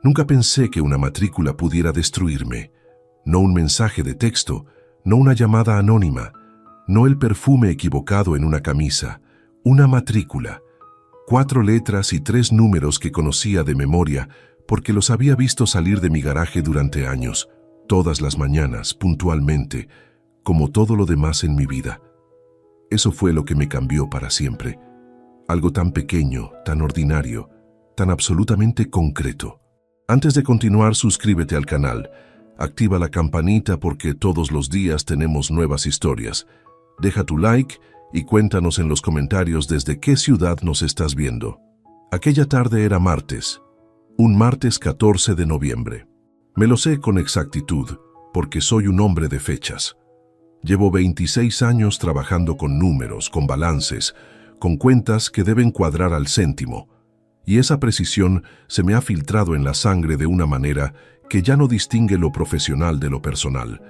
Nunca pensé que una matrícula pudiera destruirme. No un mensaje de texto, no una llamada anónima, no el perfume equivocado en una camisa. Una matrícula. 4 letras y 3 números que conocía de memoria porque los había visto salir de mi garaje durante años, todas las mañanas, puntualmente, como todo lo demás en mi vida. Eso fue lo que me cambió para siempre. Algo tan pequeño, tan ordinario, tan absolutamente concreto. Antes de continuar, suscríbete al canal. Activa la campanita porque todos los días tenemos nuevas historias. Deja tu like y cuéntanos en los comentarios desde qué ciudad nos estás viendo. Aquella tarde era martes, un martes 14 de noviembre. Me lo sé con exactitud porque soy un hombre de fechas. Llevo 26 años trabajando con números, con balances, con cuentas que deben cuadrar al céntimo, y esa precisión se me ha filtrado en la sangre de una manera que ya no distingue lo profesional de lo personal.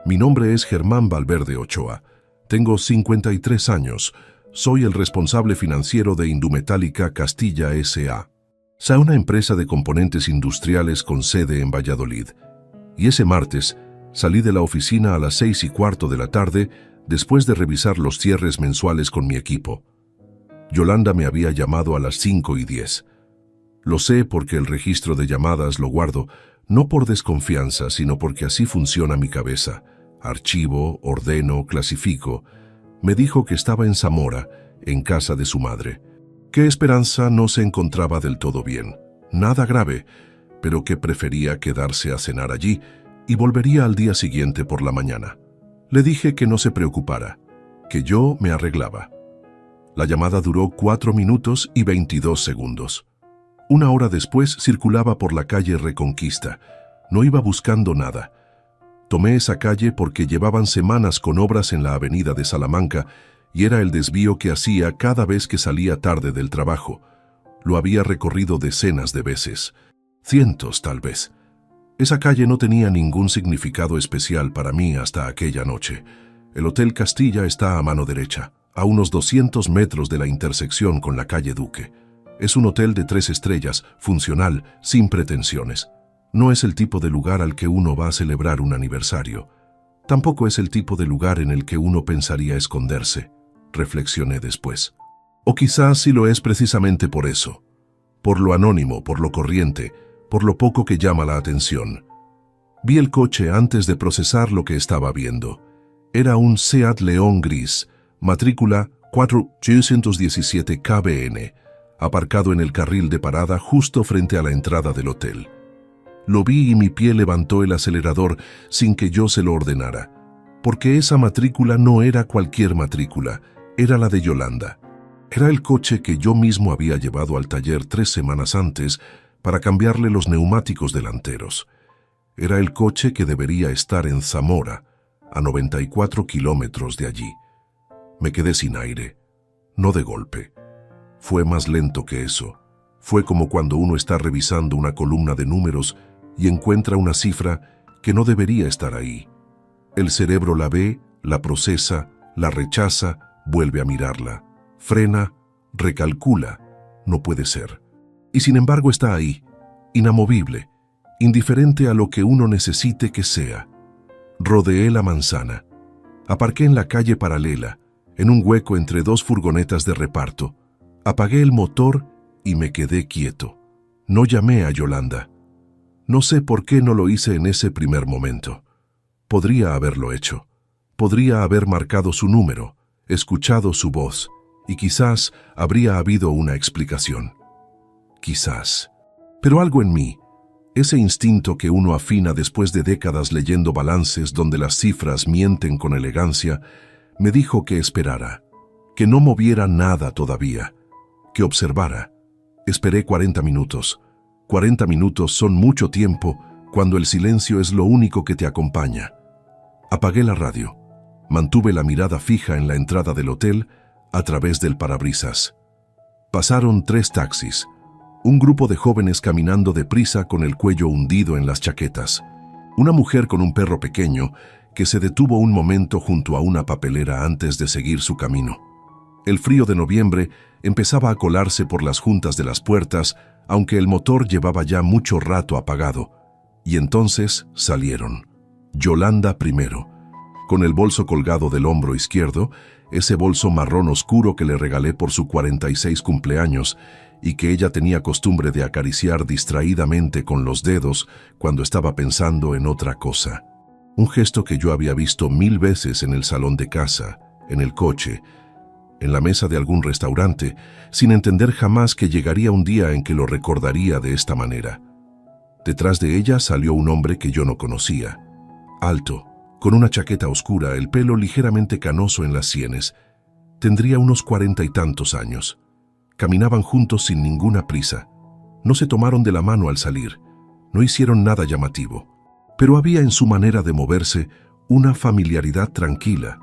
Mi nombre es Germán Valverde Ochoa. Tengo 53 años. Soy el responsable financiero de Indumetálica Castilla S.A., una empresa de componentes industriales con sede en Valladolid. Y ese martes salí de la oficina a las 6:15 de la tarde después de revisar los cierres mensuales con mi equipo. Yolanda me había llamado a las 5:10. Lo sé porque el registro de llamadas lo guardo, no por desconfianza, sino porque así funciona mi cabeza. Archivo, ordeno, clasifico. Me dijo que estaba en Zamora, en casa de su madre. Que Esperanza no se encontraba del todo bien. Nada grave, pero que prefería quedarse a cenar allí y volvería al día siguiente por la mañana. Le dije que no se preocupara, que yo me arreglaba. La llamada duró 4 minutos y 22 segundos. 1 hora después circulaba por la calle Reconquista. No iba buscando nada. Tomé esa calle porque llevaban semanas con obras en la avenida de Salamanca y era el desvío que hacía cada vez que salía tarde del trabajo. Lo había recorrido decenas de veces, cientos tal vez. Esa calle no tenía ningún significado especial para mí hasta aquella noche. El Hotel Castilla está a mano derecha, a unos 200 metros de la intersección con la calle Duque. Es un hotel de 3 estrellas, funcional, sin pretensiones. No es el tipo de lugar al que uno va a celebrar un aniversario. Tampoco es el tipo de lugar en el que uno pensaría esconderse, reflexioné después. O quizás sí lo es precisamente por eso. Por lo anónimo, por lo corriente, por lo poco que llama la atención. Vi el coche antes de procesar lo que estaba viendo. Era un Seat León gris, matrícula 4817 KBN, aparcado en el carril de parada justo frente a la entrada del hotel. Lo vi y mi pie levantó el acelerador sin que yo se lo ordenara, porque esa matrícula no era cualquier matrícula, era la de Yolanda. Era el coche que yo mismo había llevado al taller 3 semanas antes para cambiarle los neumáticos delanteros. Era el coche que debería estar en Zamora, a 94 kilómetros de allí. Me quedé sin aire, no de golpe. Fue más lento que eso. Fue como cuando uno está revisando una columna de números y encuentra una cifra que no debería estar ahí. El cerebro la ve, la procesa, la rechaza, vuelve a mirarla, frena, recalcula. No puede ser. Y sin embargo está ahí, inamovible, indiferente a lo que uno necesite que sea. Rodeé la manzana. Aparqué en la calle paralela, en un hueco entre 2 furgonetas de reparto. Apagué el motor y me quedé quieto. No llamé a Yolanda. No sé por qué no lo hice en ese primer momento. Podría haberlo hecho. Podría haber marcado su número, escuchado su voz, y quizás habría habido una explicación. Quizás. Pero algo en mí, ese instinto que uno afina después de décadas leyendo balances donde las cifras mienten con elegancia, me dijo que esperara, que no moviera nada todavía, que observara. Esperé 40 minutos. 40 minutos son mucho tiempo cuando el silencio es lo único que te acompaña. Apagué la radio. Mantuve la mirada fija en la entrada del hotel a través del parabrisas. Pasaron 3 taxis. Un grupo de jóvenes caminando deprisa con el cuello hundido en las chaquetas. Una mujer con un perro pequeño que se detuvo un momento junto a una papelera antes de seguir su camino. El frío de noviembre empezaba a colarse por las juntas de las puertas, aunque el motor llevaba ya mucho rato apagado. Y entonces salieron. Yolanda primero, con el bolso colgado del hombro izquierdo, ese bolso marrón oscuro que le regalé por su 46 cumpleaños y que ella tenía costumbre de acariciar distraídamente con los dedos cuando estaba pensando en otra cosa. Un gesto que yo había visto 1000 veces en el salón de casa, en el coche, en la mesa de algún restaurante, sin entender jamás que llegaría un día en que lo recordaría de esta manera. Detrás de ella salió un hombre que yo no conocía, alto, con una chaqueta oscura, el pelo ligeramente canoso en las sienes. Tendría unos 40 y tantos años. Caminaban juntos sin ninguna prisa. No se tomaron de la mano al salir. No hicieron nada llamativo. Pero había en su manera de moverse una familiaridad tranquila,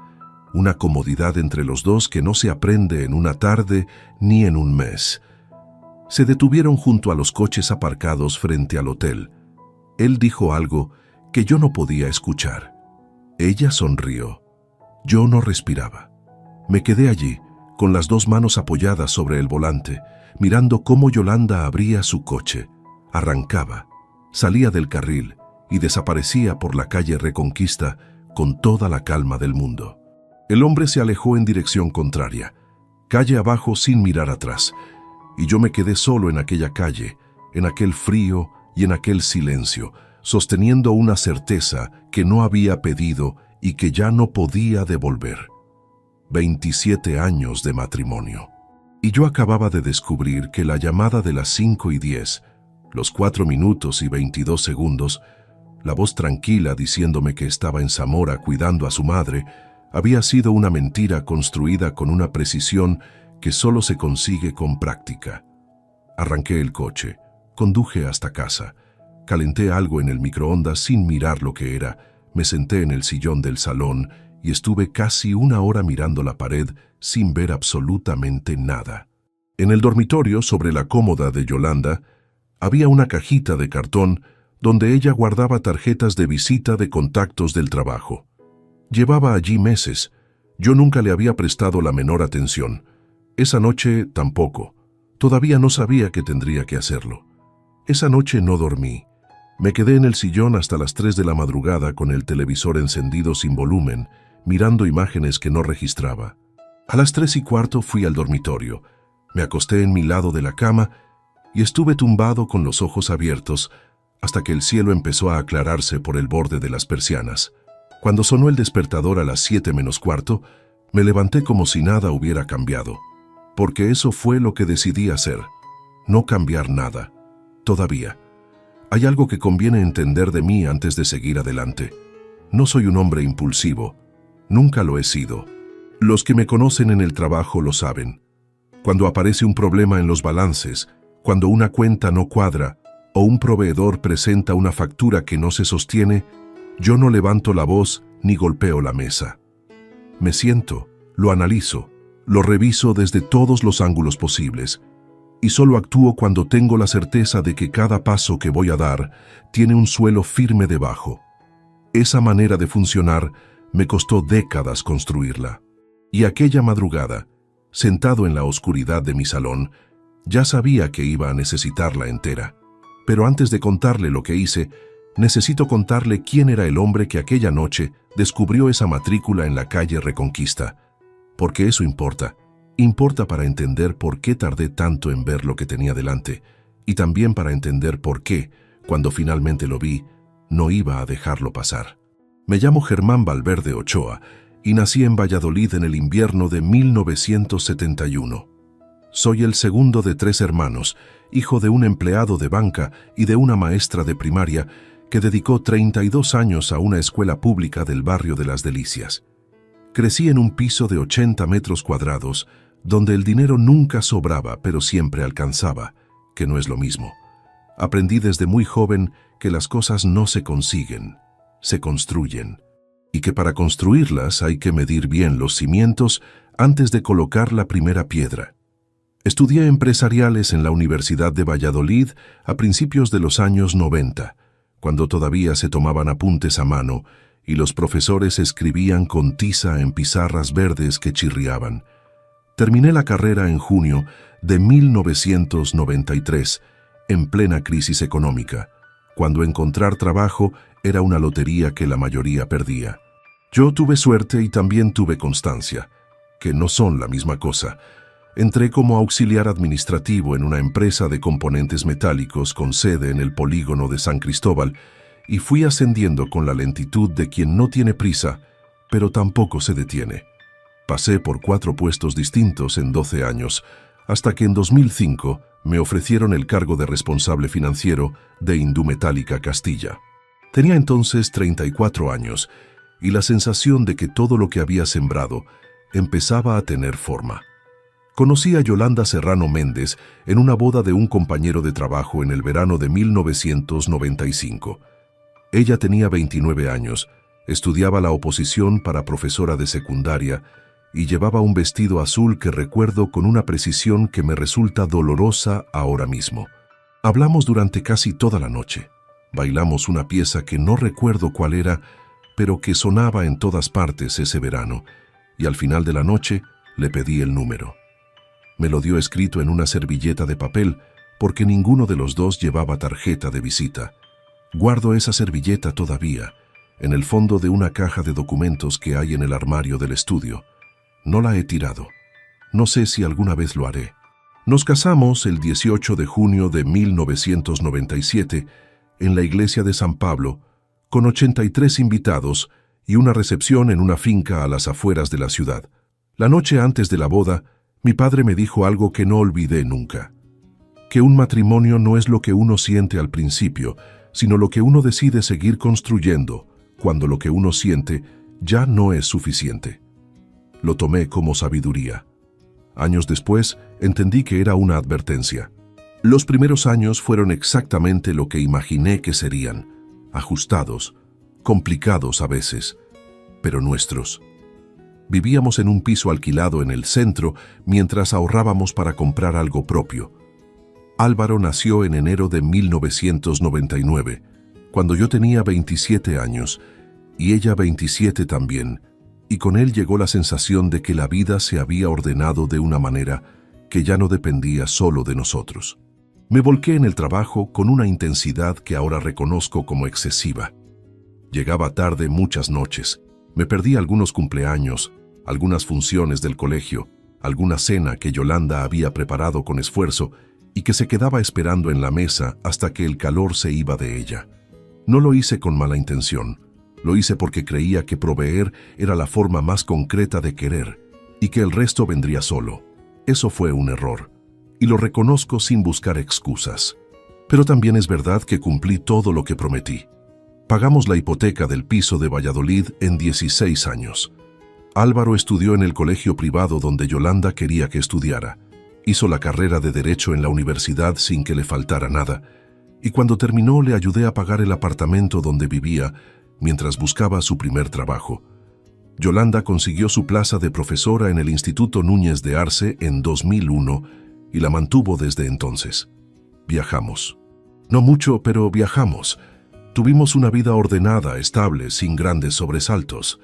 una comodidad entre los dos que no se aprende en una tarde ni en un mes. Se detuvieron junto a los coches aparcados frente al hotel. Él dijo algo que yo no podía escuchar. Ella sonrió. Yo no respiraba. Me quedé allí, con las dos manos apoyadas sobre el volante, mirando cómo Yolanda abría su coche, arrancaba, salía del carril y desaparecía por la calle Reconquista con toda la calma del mundo. El hombre se alejó en dirección contraria, calle abajo sin mirar atrás, y yo me quedé solo en aquella calle, en aquel frío y en aquel silencio, sosteniendo una certeza que no había pedido y que ya no podía devolver. 27 años de matrimonio. Y yo acababa de descubrir que la llamada de las 5:10, los 4 minutos y 22 segundos, la voz tranquila diciéndome que estaba en Zamora cuidando a su madre, había sido una mentira construida con una precisión que solo se consigue con práctica. Arranqué el coche, conduje hasta casa, calenté algo en el microondas sin mirar lo que era, me senté en el sillón del salón y estuve casi 1 hora mirando la pared sin ver absolutamente nada. En el dormitorio, sobre la cómoda de Yolanda, había una cajita de cartón donde ella guardaba tarjetas de visita de contactos del trabajo. Llevaba allí meses. Yo nunca le había prestado la menor atención. Esa noche tampoco. Todavía no sabía que tendría que hacerlo. Esa noche no dormí. Me quedé en el sillón hasta las 3 de la madrugada con el televisor encendido sin volumen, mirando imágenes que no registraba. A las 3:15 fui al dormitorio. Me acosté en mi lado de la cama y estuve tumbado con los ojos abiertos hasta que el cielo empezó a aclararse por el borde de las persianas. Cuando sonó el despertador a las 7:15, me levanté como si nada hubiera cambiado, porque eso fue lo que decidí hacer, no cambiar nada, todavía. Hay algo que conviene entender de mí antes de seguir adelante. No soy un hombre impulsivo, nunca lo he sido. Los que me conocen en el trabajo lo saben. Cuando aparece un problema en los balances, cuando una cuenta no cuadra o un proveedor presenta una factura que no se sostiene, yo no levanto la voz ni golpeo la mesa. Me siento, lo analizo, lo reviso desde todos los ángulos posibles y solo actúo cuando tengo la certeza de que cada paso que voy a dar tiene un suelo firme debajo. Esa manera de funcionar me costó décadas construirla. Y aquella madrugada, sentado en la oscuridad de mi salón, ya sabía que iba a necesitarla entera. Pero antes de contarle lo que hice, necesito contarle quién era el hombre que aquella noche descubrió esa matrícula en la calle Reconquista. Porque eso importa. Importa para entender por qué tardé tanto en ver lo que tenía delante, y también para entender por qué, cuando finalmente lo vi, no iba a dejarlo pasar. Me llamo Germán Valverde Ochoa y nací en Valladolid en el invierno de 1971. Soy el segundo de 3 hermanos, hijo de un empleado de banca y de una maestra de primaria que dedicó 32 años a una escuela pública del barrio de Las Delicias. Crecí en un piso de 80 metros cuadrados, donde el dinero nunca sobraba, pero siempre alcanzaba, que no es lo mismo. Aprendí desde muy joven que las cosas no se consiguen, se construyen, y que para construirlas hay que medir bien los cimientos antes de colocar la primera piedra. Estudié empresariales en la Universidad de Valladolid a principios de los años 90, cuando todavía se tomaban apuntes a mano y los profesores escribían con tiza en pizarras verdes que chirriaban. Terminé la carrera en junio de 1993 en plena crisis económica, cuando encontrar trabajo era una lotería que la mayoría perdía. Yo tuve suerte y también tuve constancia, que no son la misma cosa. Entré como auxiliar administrativo en una empresa de componentes metálicos con sede en el polígono de San Cristóbal y fui ascendiendo con la lentitud de quien no tiene prisa, pero tampoco se detiene. Pasé por 4 puestos distintos en 12 años, hasta que en 2005 me ofrecieron el cargo de responsable financiero de Indumetálica Castilla. Tenía entonces 34 años y la sensación de que todo lo que había sembrado empezaba a tener forma. Conocí a Yolanda Serrano Méndez en una boda de un compañero de trabajo en el verano de 1995. Ella tenía 29 años, estudiaba la oposición para profesora de secundaria y llevaba un vestido azul que recuerdo con una precisión que me resulta dolorosa ahora mismo. Hablamos durante casi toda la noche. Bailamos una pieza que no recuerdo cuál era, pero que sonaba en todas partes ese verano, y al final de la noche le pedí el número. Me lo dio escrito en una servilleta de papel, porque ninguno de los dos llevaba tarjeta de visita. Guardo esa servilleta todavía, en el fondo de una caja de documentos que hay en el armario del estudio. No la he tirado. No sé si alguna vez lo haré. Nos casamos el 18 de junio de 1997 en la iglesia de San Pablo, con 83 invitados y una recepción en una finca a las afueras de la ciudad. La noche antes de la boda, mi padre me dijo algo que no olvidé nunca: que un matrimonio no es lo que uno siente al principio, sino lo que uno decide seguir construyendo, cuando lo que uno siente ya no es suficiente. Lo tomé como sabiduría. Años después, entendí que era una advertencia. Los primeros años fueron exactamente lo que imaginé que serían: ajustados, complicados a veces, pero nuestros. Vivíamos en un piso alquilado en el centro mientras ahorrábamos para comprar algo propio. Álvaro nació en enero de 1999, cuando yo tenía 27 años, y ella 27 también, y con él llegó la sensación de que la vida se había ordenado de una manera que ya no dependía solo de nosotros. Me volqué en el trabajo con una intensidad que ahora reconozco como excesiva. Llegaba tarde muchas noches, me perdí algunos cumpleaños, algunas funciones del colegio, alguna cena que Yolanda había preparado con esfuerzo y que se quedaba esperando en la mesa hasta que el calor se iba de ella. No lo hice con mala intención, lo hice porque creía que proveer era la forma más concreta de querer y que el resto vendría solo. Eso fue un error, y lo reconozco sin buscar excusas. Pero también es verdad que cumplí todo lo que prometí. Pagamos la hipoteca del piso de Valladolid en 16 años. Álvaro estudió en el colegio privado donde Yolanda quería que estudiara. Hizo la carrera de Derecho en la universidad sin que le faltara nada, y cuando terminó le ayudé a pagar el apartamento donde vivía mientras buscaba su primer trabajo. Yolanda consiguió su plaza de profesora en el Instituto Núñez de Arce en 2001 y la mantuvo desde entonces. Viajamos. No mucho, pero viajamos. Tuvimos una vida ordenada, estable, sin grandes sobresaltos.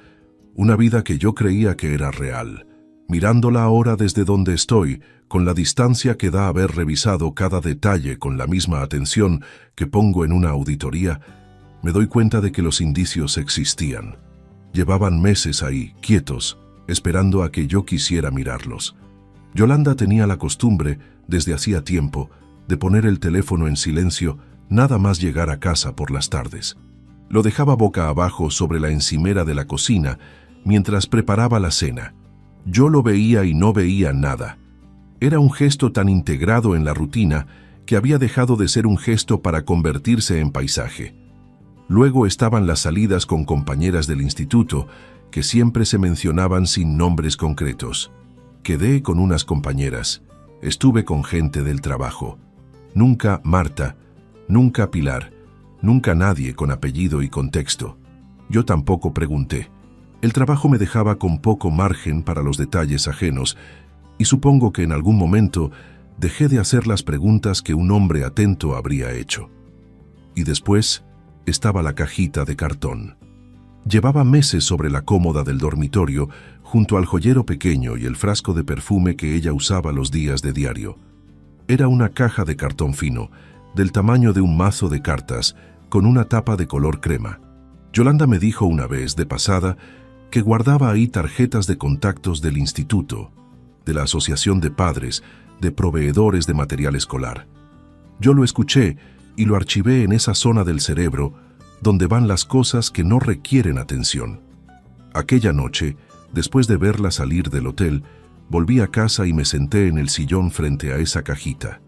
Una vida que yo creía que era real. Mirándola ahora desde donde estoy, con la distancia que da haber revisado cada detalle con la misma atención que pongo en una auditoría, me doy cuenta de que los indicios existían. Llevaban meses ahí, quietos, esperando a que yo quisiera mirarlos. Yolanda tenía la costumbre, desde hacía tiempo, de poner el teléfono en silencio nada más llegar a casa por las tardes. Lo dejaba boca abajo sobre la encimera de la cocina mientras preparaba la cena. Yo lo veía y no veía nada. Era un gesto tan integrado en la rutina que había dejado de ser un gesto para convertirse en paisaje. Luego estaban las salidas con compañeras del instituto, que siempre se mencionaban sin nombres concretos. Quedé con unas compañeras, estuve con gente del trabajo. Nunca Marta, nunca Pilar, nunca nadie con apellido y contexto. Yo tampoco pregunté. El trabajo me dejaba con poco margen para los detalles ajenos, y supongo que en algún momento dejé de hacer las preguntas que un hombre atento habría hecho. Y después estaba la cajita de cartón. Llevaba meses sobre la cómoda del dormitorio, junto al joyero pequeño y el frasco de perfume que ella usaba los días de diario. Era una caja de cartón fino, del tamaño de un mazo de cartas, con una tapa de color crema. Yolanda me dijo una vez, de pasada, que guardaba ahí tarjetas de contactos del instituto, de la asociación de padres, de proveedores de material escolar. Yo lo escuché y lo archivé en esa zona del cerebro donde van las cosas que no requieren atención. Aquella noche, después de verla salir del hotel, volví a casa y me senté en el sillón frente a esa cajita.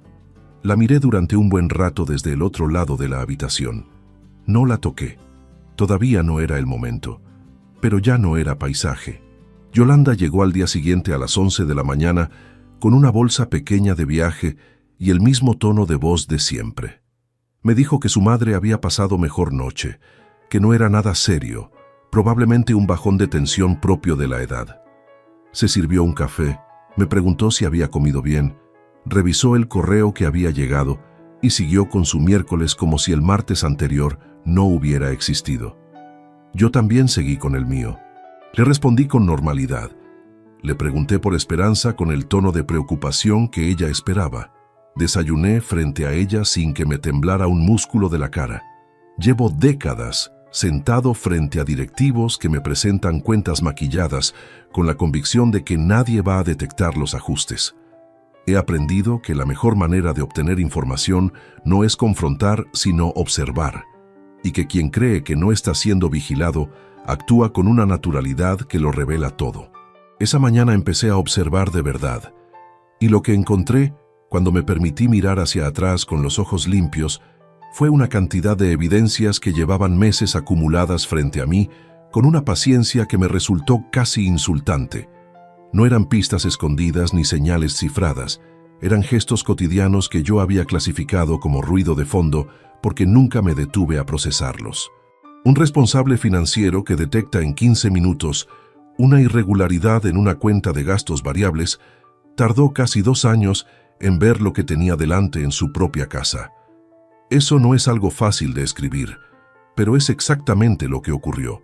La miré durante un buen rato desde el otro lado de la habitación. No la toqué. Todavía no era el momento. Pero ya no era paisaje. Yolanda llegó al día siguiente a las 11 de la mañana con una bolsa pequeña de viaje y el mismo tono de voz de siempre. Me dijo que su madre había pasado mejor noche, que no era nada serio, probablemente un bajón de tensión propio de la edad. Se sirvió un café, me preguntó si había comido bien, revisó el correo que había llegado y siguió con su miércoles como si el martes anterior no hubiera existido. Yo también seguí con el mío. Le respondí con normalidad. Le pregunté por Esperanza con el tono de preocupación que ella esperaba. Desayuné frente a ella sin que me temblara un músculo de la cara. Llevo décadas sentado frente a directivos que me presentan cuentas maquilladas con la convicción de que nadie va a detectar los ajustes. He aprendido que la mejor manera de obtener información no es confrontar, sino observar, y que quien cree que no está siendo vigilado actúa con una naturalidad que lo revela todo. Esa mañana empecé a observar de verdad, y lo que encontré, cuando me permití mirar hacia atrás con los ojos limpios, fue una cantidad de evidencias que llevaban meses acumuladas frente a mí, con una paciencia que me resultó casi insultante. No eran pistas escondidas ni señales cifradas, eran gestos cotidianos que yo había clasificado como ruido de fondo porque nunca me detuve a procesarlos. Un responsable financiero que detecta en 15 minutos una irregularidad en una cuenta de gastos variables tardó casi 2 años en ver lo que tenía delante en su propia casa. Eso no es algo fácil de escribir, pero es exactamente lo que ocurrió.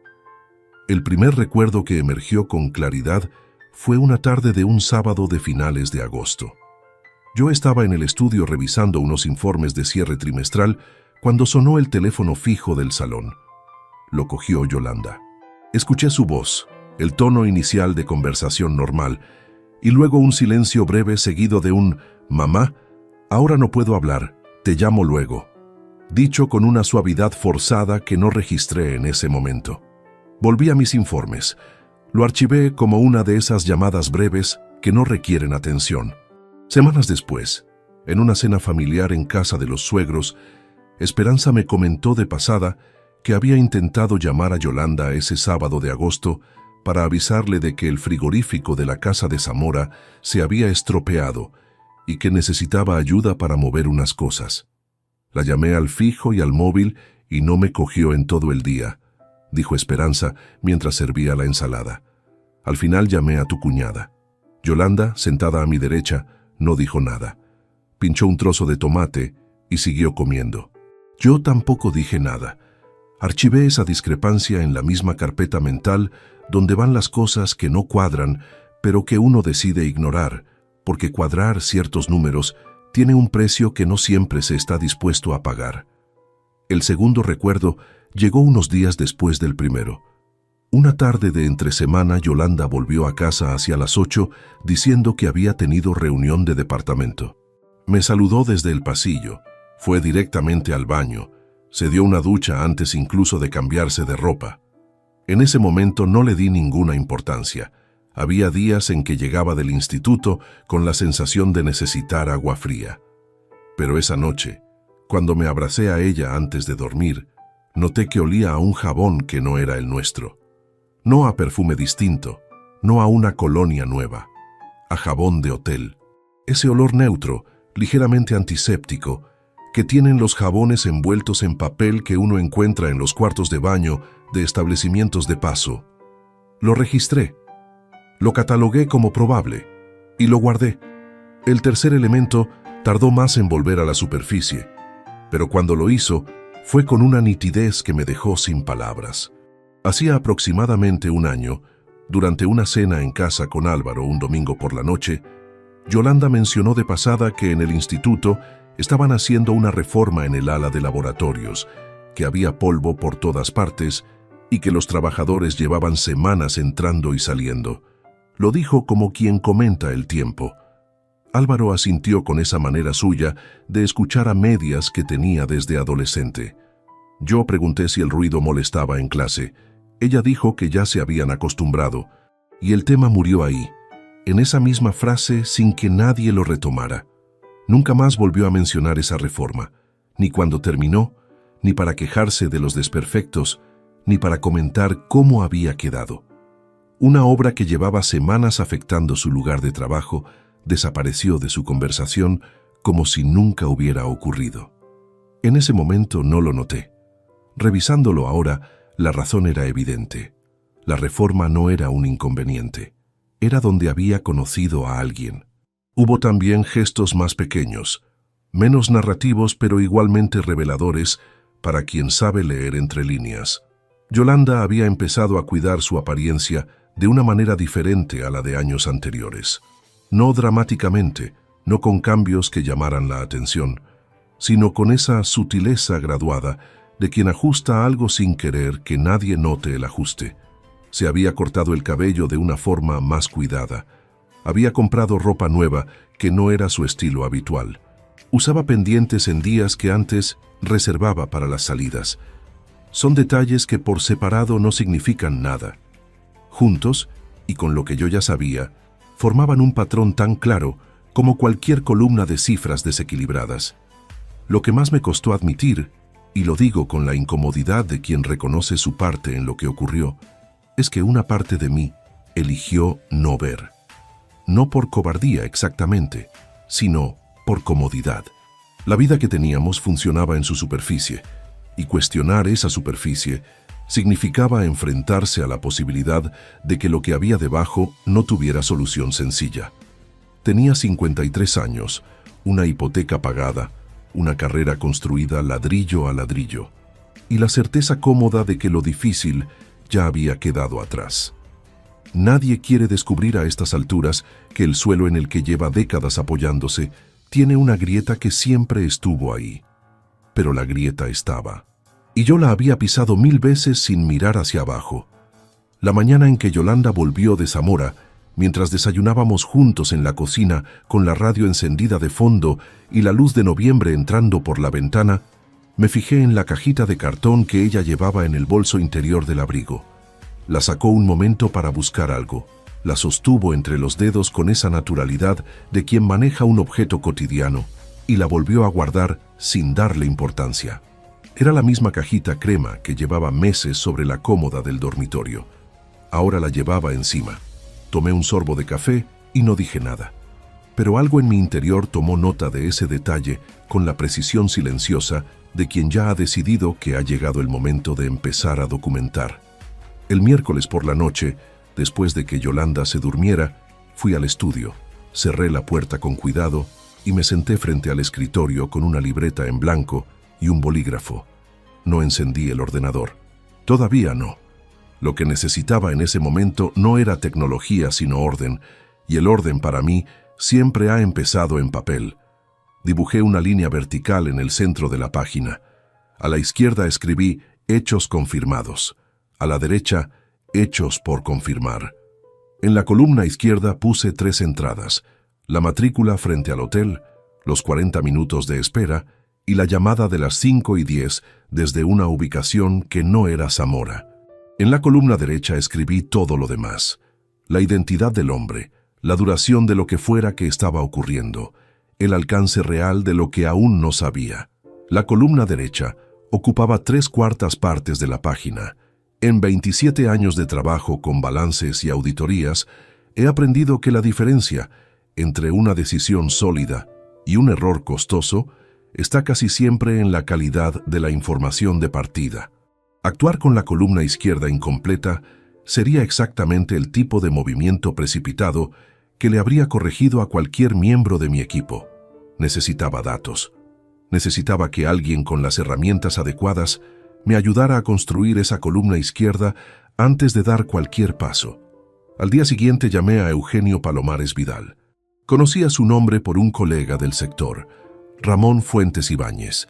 El primer recuerdo que emergió con claridad fue una tarde de un sábado de finales de agosto. Yo estaba en el estudio revisando unos informes de cierre trimestral cuando sonó el teléfono fijo del salón. Lo cogió Yolanda. Escuché su voz, el tono inicial de conversación normal, y luego un silencio breve seguido de un «Mamá, ahora no puedo hablar, te llamo luego», dicho con una suavidad forzada que no registré en ese momento. Volví a mis informes. Lo archivé como una de esas llamadas breves que no requieren atención. Semanas después, en una cena familiar en casa de los suegros, Esperanza me comentó de pasada que había intentado llamar a Yolanda ese sábado de agosto para avisarle de que el frigorífico de la casa de Zamora se había estropeado y que necesitaba ayuda para mover unas cosas. La llamé al fijo y al móvil y no me cogió en todo el día, dijo Esperanza mientras servía la ensalada. Al final llamé a tu cuñada. Yolanda, sentada a mi derecha, no dijo nada. Pinchó un trozo de tomate y siguió comiendo. Yo tampoco dije nada. Archivé esa discrepancia en la misma carpeta mental donde van las cosas que no cuadran, pero que uno decide ignorar, porque cuadrar ciertos números tiene un precio que no siempre se está dispuesto a pagar. El segundo recuerdo llegó unos días después del primero. Una tarde de entresemana, Yolanda volvió a casa hacia las 8 diciendo que había tenido reunión de departamento. Me saludó desde el pasillo, fue directamente al baño, se dio una ducha antes incluso de cambiarse de ropa. En ese momento no le di ninguna importancia. Había días en que llegaba del instituto con la sensación de necesitar agua fría. Pero esa noche, cuando me abracé a ella antes de dormir, noté que olía a un jabón que no era el nuestro. No a perfume distinto, no a una colonia nueva, a jabón de hotel. Ese olor neutro, ligeramente antiséptico, que tienen los jabones envueltos en papel que uno encuentra en los cuartos de baño de establecimientos de paso. Lo registré, lo catalogué como probable y lo guardé. El tercer elemento tardó más en volver a la superficie, pero cuando lo hizo, fue con una nitidez que me dejó sin palabras. Hacía aproximadamente un año, durante una cena en casa con Álvaro un domingo por la noche, Yolanda mencionó de pasada que en el instituto Estaban haciendo una reforma en el ala de laboratorios, que había polvo por todas partes y que los trabajadores llevaban semanas entrando y saliendo. Lo dijo como quien comenta el tiempo. Álvaro asintió con esa manera suya de escuchar a medias que tenía desde adolescente. Yo pregunté si el ruido molestaba en clase. Ella dijo que ya se habían acostumbrado, y el tema murió ahí, en esa misma frase, sin que nadie lo retomara. Nunca más volvió a mencionar esa reforma, ni cuando terminó, ni para quejarse de los desperfectos, ni para comentar cómo había quedado. Una obra que llevaba semanas afectando su lugar de trabajo desapareció de su conversación como si nunca hubiera ocurrido. En ese momento no lo noté. Revisándolo ahora, la razón era evidente. La reforma no era un inconveniente. Era donde había conocido a alguien. Hubo también gestos más pequeños, menos narrativos pero igualmente reveladores para quien sabe leer entre líneas. Yolanda había empezado a cuidar su apariencia de una manera diferente a la de años anteriores. No dramáticamente, no con cambios que llamaran la atención, sino con esa sutileza graduada de quien ajusta algo sin querer que nadie note el ajuste. Se había cortado el cabello de una forma más cuidada. Había comprado ropa nueva que no era su estilo habitual. Usaba pendientes en días que antes reservaba para las salidas. Son detalles que por separado no significan nada. Juntos, y con lo que yo ya sabía, formaban un patrón tan claro como cualquier columna de cifras desequilibradas. Lo que más me costó admitir, y lo digo con la incomodidad de quien reconoce su parte en lo que ocurrió, es que una parte de mí eligió no ver. No por cobardía exactamente, sino por comodidad. La vida que teníamos funcionaba en su superficie, y cuestionar esa superficie significaba enfrentarse a la posibilidad de que lo que había debajo no tuviera solución sencilla. Tenía 53 años, una hipoteca pagada, una carrera construida ladrillo a ladrillo, y la certeza cómoda de que lo difícil ya había quedado atrás. Nadie quiere descubrir a estas alturas que el suelo en el que lleva décadas apoyándose tiene una grieta que siempre estuvo ahí. Pero la grieta estaba, y yo la había pisado 1000 veces sin mirar hacia abajo. La mañana en que Yolanda volvió de Zamora, mientras desayunábamos juntos en la cocina con la radio encendida de fondo y la luz de noviembre entrando por la ventana, me fijé en la cajita de cartón que ella llevaba en el bolso interior del abrigo. La sacó un momento para buscar algo. La sostuvo entre los dedos con esa naturalidad de quien maneja un objeto cotidiano y la volvió a guardar sin darle importancia. Era la misma cajita crema que llevaba meses sobre la cómoda del dormitorio. Ahora la llevaba encima. Tomé un sorbo de café y no dije nada. Pero algo en mi interior tomó nota de ese detalle con la precisión silenciosa de quien ya ha decidido que ha llegado el momento de empezar a documentar. El miércoles por la noche, después de que Yolanda se durmiera, fui al estudio, cerré la puerta con cuidado y me senté frente al escritorio con una libreta en blanco y un bolígrafo. No encendí el ordenador. Todavía no. Lo que necesitaba en ese momento no era tecnología sino orden, y el orden para mí siempre ha empezado en papel. Dibujé una línea vertical en el centro de la página. A la izquierda escribí hechos confirmados. A la derecha, hechos por confirmar. En la columna izquierda puse 3 entradas: la matrícula frente al hotel, los 40 minutos de espera y la llamada de las 5:10 desde una ubicación que no era Zamora. En la columna derecha escribí todo lo demás: la identidad del hombre, la duración de lo que fuera que estaba ocurriendo, el alcance real de lo que aún no sabía. La columna derecha ocupaba 3/4 partes de la página. En 27 años de trabajo con balances y auditorías, he aprendido que la diferencia entre una decisión sólida y un error costoso está casi siempre en la calidad de la información de partida. Actuar con la columna izquierda incompleta sería exactamente el tipo de movimiento precipitado que le habría corregido a cualquier miembro de mi equipo. Necesitaba datos. Necesitaba que alguien con las herramientas adecuadas me ayudara a construir esa columna izquierda antes de dar cualquier paso. Al día siguiente llamé a Eugenio Palomares Vidal. Conocía su nombre por un colega del sector. Ramón Fuentes Ibáñez,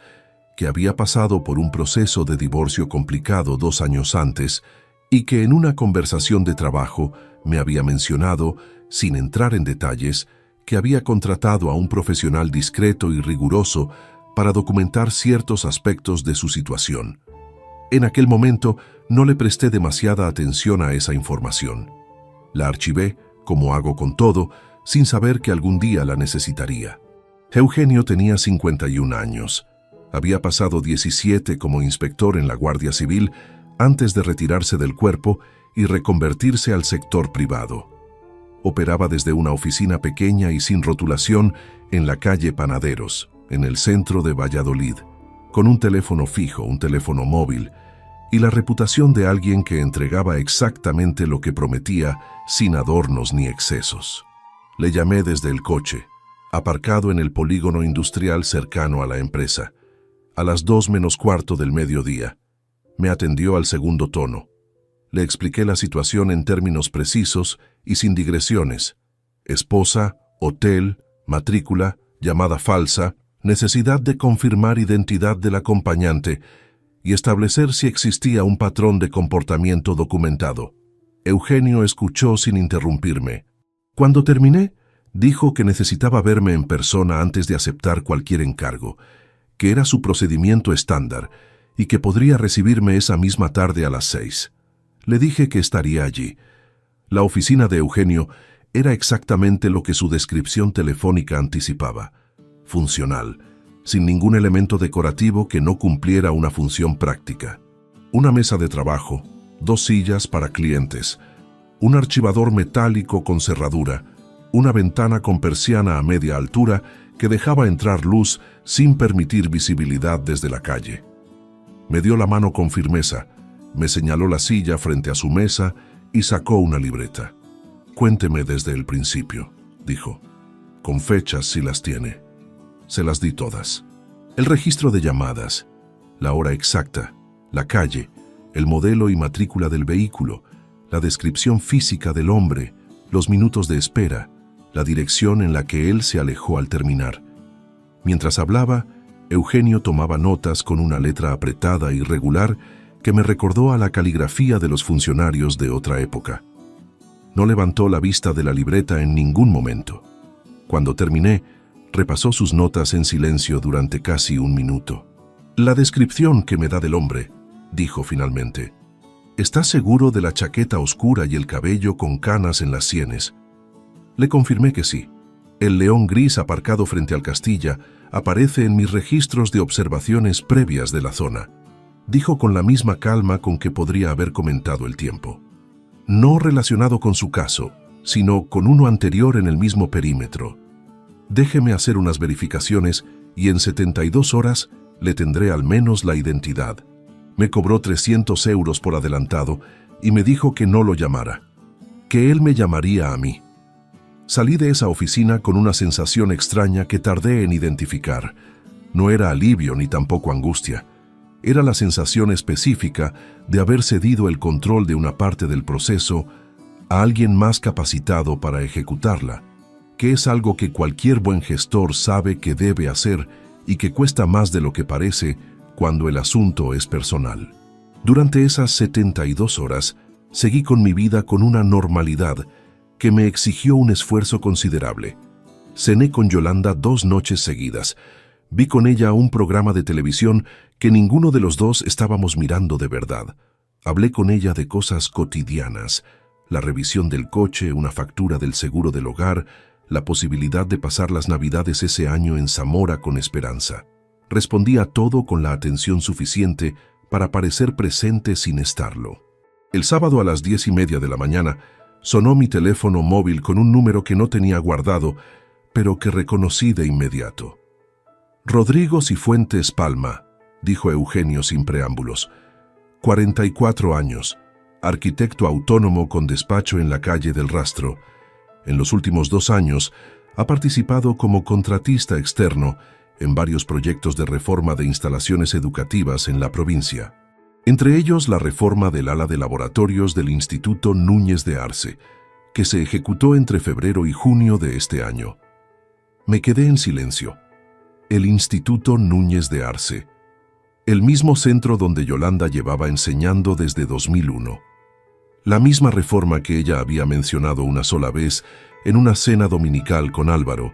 que había pasado por un proceso de divorcio complicado 2 años antes y que en una conversación de trabajo me había mencionado, sin entrar en detalles, que había contratado a un profesional discreto y riguroso para documentar ciertos aspectos de su situación. En aquel momento no le presté demasiada atención a esa información. La archivé, como hago con todo, sin saber que algún día la necesitaría. Eugenio tenía 51 años. Había pasado 17 como inspector en la Guardia Civil antes de retirarse del cuerpo y reconvertirse al sector privado. Operaba desde una oficina pequeña y sin rotulación en la calle Panaderos, en el centro de Valladolid, con un teléfono fijo, un teléfono móvil, y la reputación de alguien que entregaba exactamente lo que prometía, sin adornos ni excesos. Le llamé desde el coche, aparcado en el polígono industrial cercano a la empresa, a las 2 menos cuarto del mediodía. Me atendió al segundo tono. Le expliqué la situación en términos precisos y sin digresiones. Esposa, hotel, matrícula, llamada falsa, necesidad de confirmar identidad del acompañante y establecer si existía un patrón de comportamiento documentado. Eugenio escuchó sin interrumpirme. Cuando terminé, dijo que necesitaba verme en persona antes de aceptar cualquier encargo, que era su procedimiento estándar y que podría recibirme esa misma tarde a las 6. Le dije que estaría allí. La oficina de Eugenio era exactamente lo que su descripción telefónica anticipaba: funcional, sin ningún elemento decorativo que no cumpliera una función práctica. Una mesa de trabajo, 2 sillas para clientes, un archivador metálico con cerradura, una ventana con persiana a media altura que dejaba entrar luz sin permitir visibilidad desde la calle. Me dio la mano con firmeza, me señaló la silla frente a su mesa y sacó una libreta. «Cuénteme desde el principio», dijo, «con fechas si las tiene». Se las di todas. El registro de llamadas, la hora exacta, la calle, el modelo y matrícula del vehículo, la descripción física del hombre, los minutos de espera, la dirección en la que él se alejó al terminar. Mientras hablaba, Eugenio tomaba notas con una letra apretada y regular que me recordó a la caligrafía de los funcionarios de otra época. No levantó la vista de la libreta en ningún momento. Cuando terminé, repasó sus notas en silencio durante casi 1 minuto. «La descripción que me da del hombre», dijo finalmente. «¿Estás seguro de la chaqueta oscura y el cabello con canas en las sienes?» Le confirmé que sí. El león gris aparcado frente al Castilla aparece en mis registros de observaciones previas de la zona, dijo con la misma calma con que podría haber comentado el tiempo. No relacionado con su caso, sino con uno anterior en el mismo perímetro. Déjeme hacer unas verificaciones y en 72 horas le tendré al menos la identidad. Me cobró 300 euros por adelantado y me dijo que no lo llamara, que él me llamaría a mí. Salí de esa oficina con una sensación extraña que tardé en identificar. No era alivio ni tampoco angustia. Era la sensación específica de haber cedido el control de una parte del proceso a alguien más capacitado para ejecutarla, que es algo que cualquier buen gestor sabe que debe hacer y que cuesta más de lo que parece cuando el asunto es personal. Durante esas 72 horas, seguí con mi vida con una normalidad que me exigió un esfuerzo considerable. Cené con Yolanda 2 noches seguidas. Vi con ella un programa de televisión que ninguno de los dos estábamos mirando de verdad. Hablé con ella de cosas cotidianas: la revisión del coche, una factura del seguro del hogar, la posibilidad de pasar las Navidades ese año en Zamora con Esperanza. Respondí a todo con la atención suficiente para parecer presente sin estarlo. El sábado a las 10:30 de la mañana sonó mi teléfono móvil con un número que no tenía guardado, pero que reconocí de inmediato. «Rodrigo Cifuentes Palma», dijo Eugenio sin preámbulos. 44 años, arquitecto autónomo con despacho en la calle del Rastro. En los últimos 2 años ha participado como contratista externo en varios proyectos de reforma de instalaciones educativas en la provincia. Entre ellos la reforma del ala de laboratorios del Instituto Núñez de Arce, que se ejecutó entre febrero y junio de este año. Me quedé en silencio. el Instituto Núñez de Arce, el mismo centro donde Yolanda llevaba enseñando desde 2001. La misma reforma que ella había mencionado una sola vez en una cena dominical con Álvaro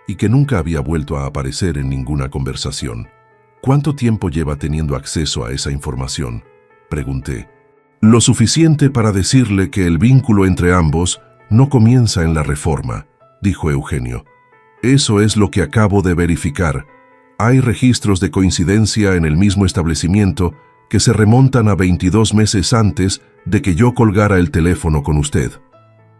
y que nunca había vuelto a aparecer en ninguna conversación. ¿Cuánto tiempo lleva teniendo acceso a esa información?, pregunté. Lo suficiente para decirle que el vínculo entre ambos no comienza en la reforma, dijo Eugenio. Eso es lo que acabo de verificar. Hay registros de coincidencia en el mismo establecimiento que se remontan a 22 meses antes de que yo colgara el teléfono con usted.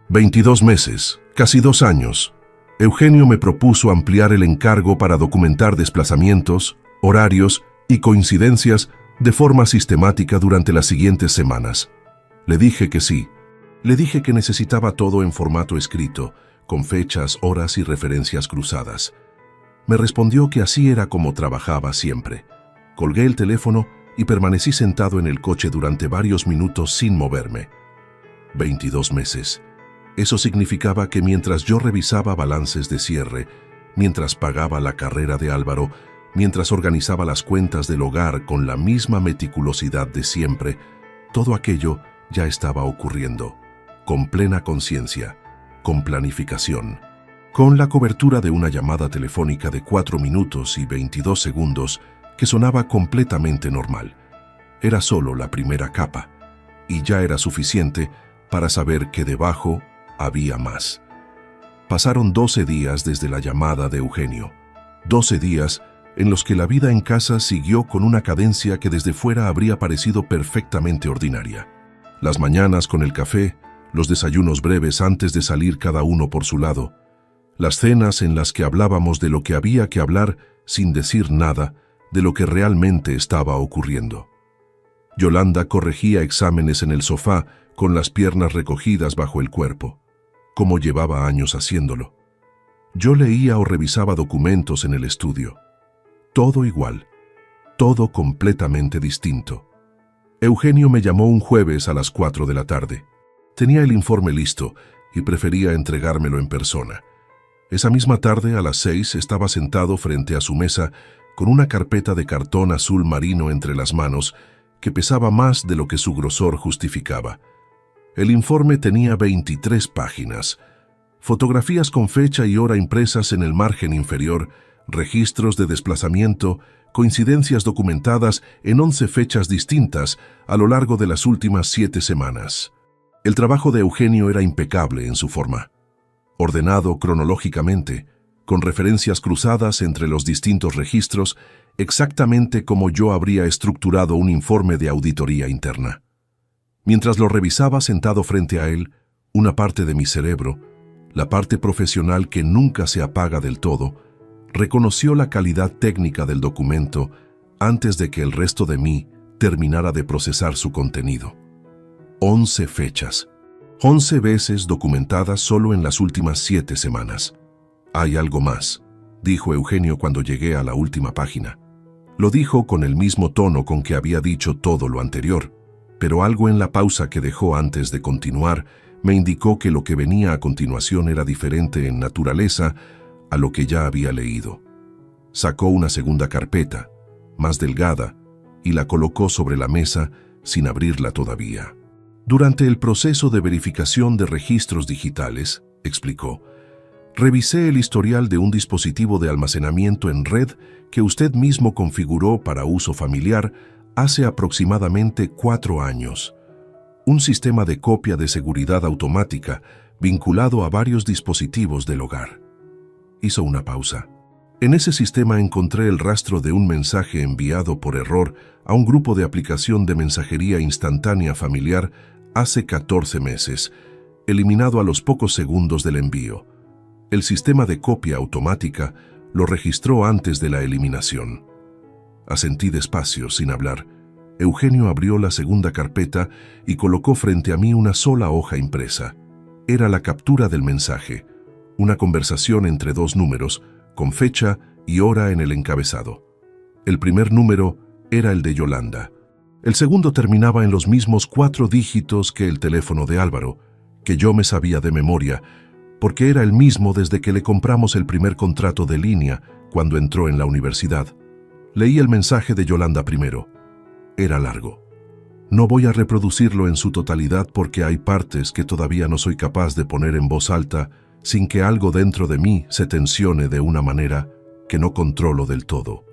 22 meses, casi 2 años. Eugenio me propuso ampliar el encargo para documentar desplazamientos, horarios y coincidencias de forma sistemática durante las siguientes semanas. Le dije que sí. Le dije que necesitaba todo en formato escrito, con fechas, horas y referencias cruzadas. Me respondió que así era como trabajaba siempre. Colgué el teléfono y permanecí sentado en el coche durante varios minutos sin moverme. 22 meses. Eso significaba que mientras yo revisaba balances de cierre, mientras pagaba la carrera de Álvaro, mientras organizaba las cuentas del hogar con la misma meticulosidad de siempre, todo aquello ya estaba ocurriendo, con plena conciencia, con planificación, con la cobertura de una llamada telefónica de 4 minutos y 22 segundos que sonaba completamente normal. Era solo la primera capa, y ya era suficiente para saber que debajo había más. Pasaron 12 días desde la llamada de Eugenio, 12 días en los que la vida en casa siguió con una cadencia que desde fuera habría parecido perfectamente ordinaria. Las mañanas con el café, los desayunos breves antes de salir cada uno por su lado, las cenas en las que hablábamos de lo que había que hablar sin decir nada de lo que realmente estaba ocurriendo. Yolanda corregía exámenes en el sofá con las piernas recogidas bajo el cuerpo, como llevaba años haciéndolo. Yo leía o revisaba documentos en el estudio. Todo igual, todo completamente distinto. Eugenio me llamó un jueves a las 4 de la tarde. Tenía el informe listo y prefería entregármelo en persona. Esa misma tarde, a las 6, estaba sentado frente a su mesa con una carpeta de cartón azul marino entre las manos que pesaba más de lo que su grosor justificaba. El informe tenía 23 páginas, fotografías con fecha y hora impresas en el margen inferior, registros de desplazamiento, coincidencias documentadas en 11 fechas distintas a lo largo de las últimas 7 semanas. El trabajo de Eugenio era impecable en su forma, ordenado cronológicamente, con referencias cruzadas entre los distintos registros, exactamente como yo habría estructurado un informe de auditoría interna. Mientras lo revisaba sentado frente a él, una parte de mi cerebro, la parte profesional que nunca se apaga del todo, reconoció la calidad técnica del documento antes de que el resto de mí terminara de procesar su contenido. 11 fechas, 11 veces documentadas solo en las últimas 7 semanas. «Hay algo más», dijo Eugenio cuando llegué a la última página. Lo dijo con el mismo tono con que había dicho todo lo anterior, pero algo en la pausa que dejó antes de continuar me indicó que lo que venía a continuación era diferente en naturaleza a lo que ya había leído. Sacó una segunda carpeta, más delgada, y la colocó sobre la mesa sin abrirla todavía. Durante el proceso de verificación de registros digitales, explicó, revisé el historial de un dispositivo de almacenamiento en red que usted mismo configuró para uso familiar hace aproximadamente 4 años. Un sistema de copia de seguridad automática vinculado a varios dispositivos del hogar. Hizo una pausa. En ese sistema encontré el rastro de un mensaje enviado por error a un grupo de aplicación de mensajería instantánea familiar hace 14 meses, eliminado a los pocos segundos del envío. El sistema de copia automática lo registró antes de la eliminación. Asentí despacio, sin hablar. Eugenio abrió la segunda carpeta y colocó frente a mí una sola hoja impresa. Era la captura del mensaje, una conversación entre 2 números, con fecha y hora en el encabezado. El primer número era el de Yolanda. El segundo terminaba en los mismos 4 dígitos que el teléfono de Álvaro, que yo me sabía de memoria, porque era el mismo desde que le compramos el primer contrato de línea cuando entró en la universidad. Leí el mensaje de Yolanda primero. Era largo. No voy a reproducirlo en su totalidad porque hay partes que todavía no soy capaz de poner en voz alta sin que algo dentro de mí se tensione de una manera que no controlo del todo.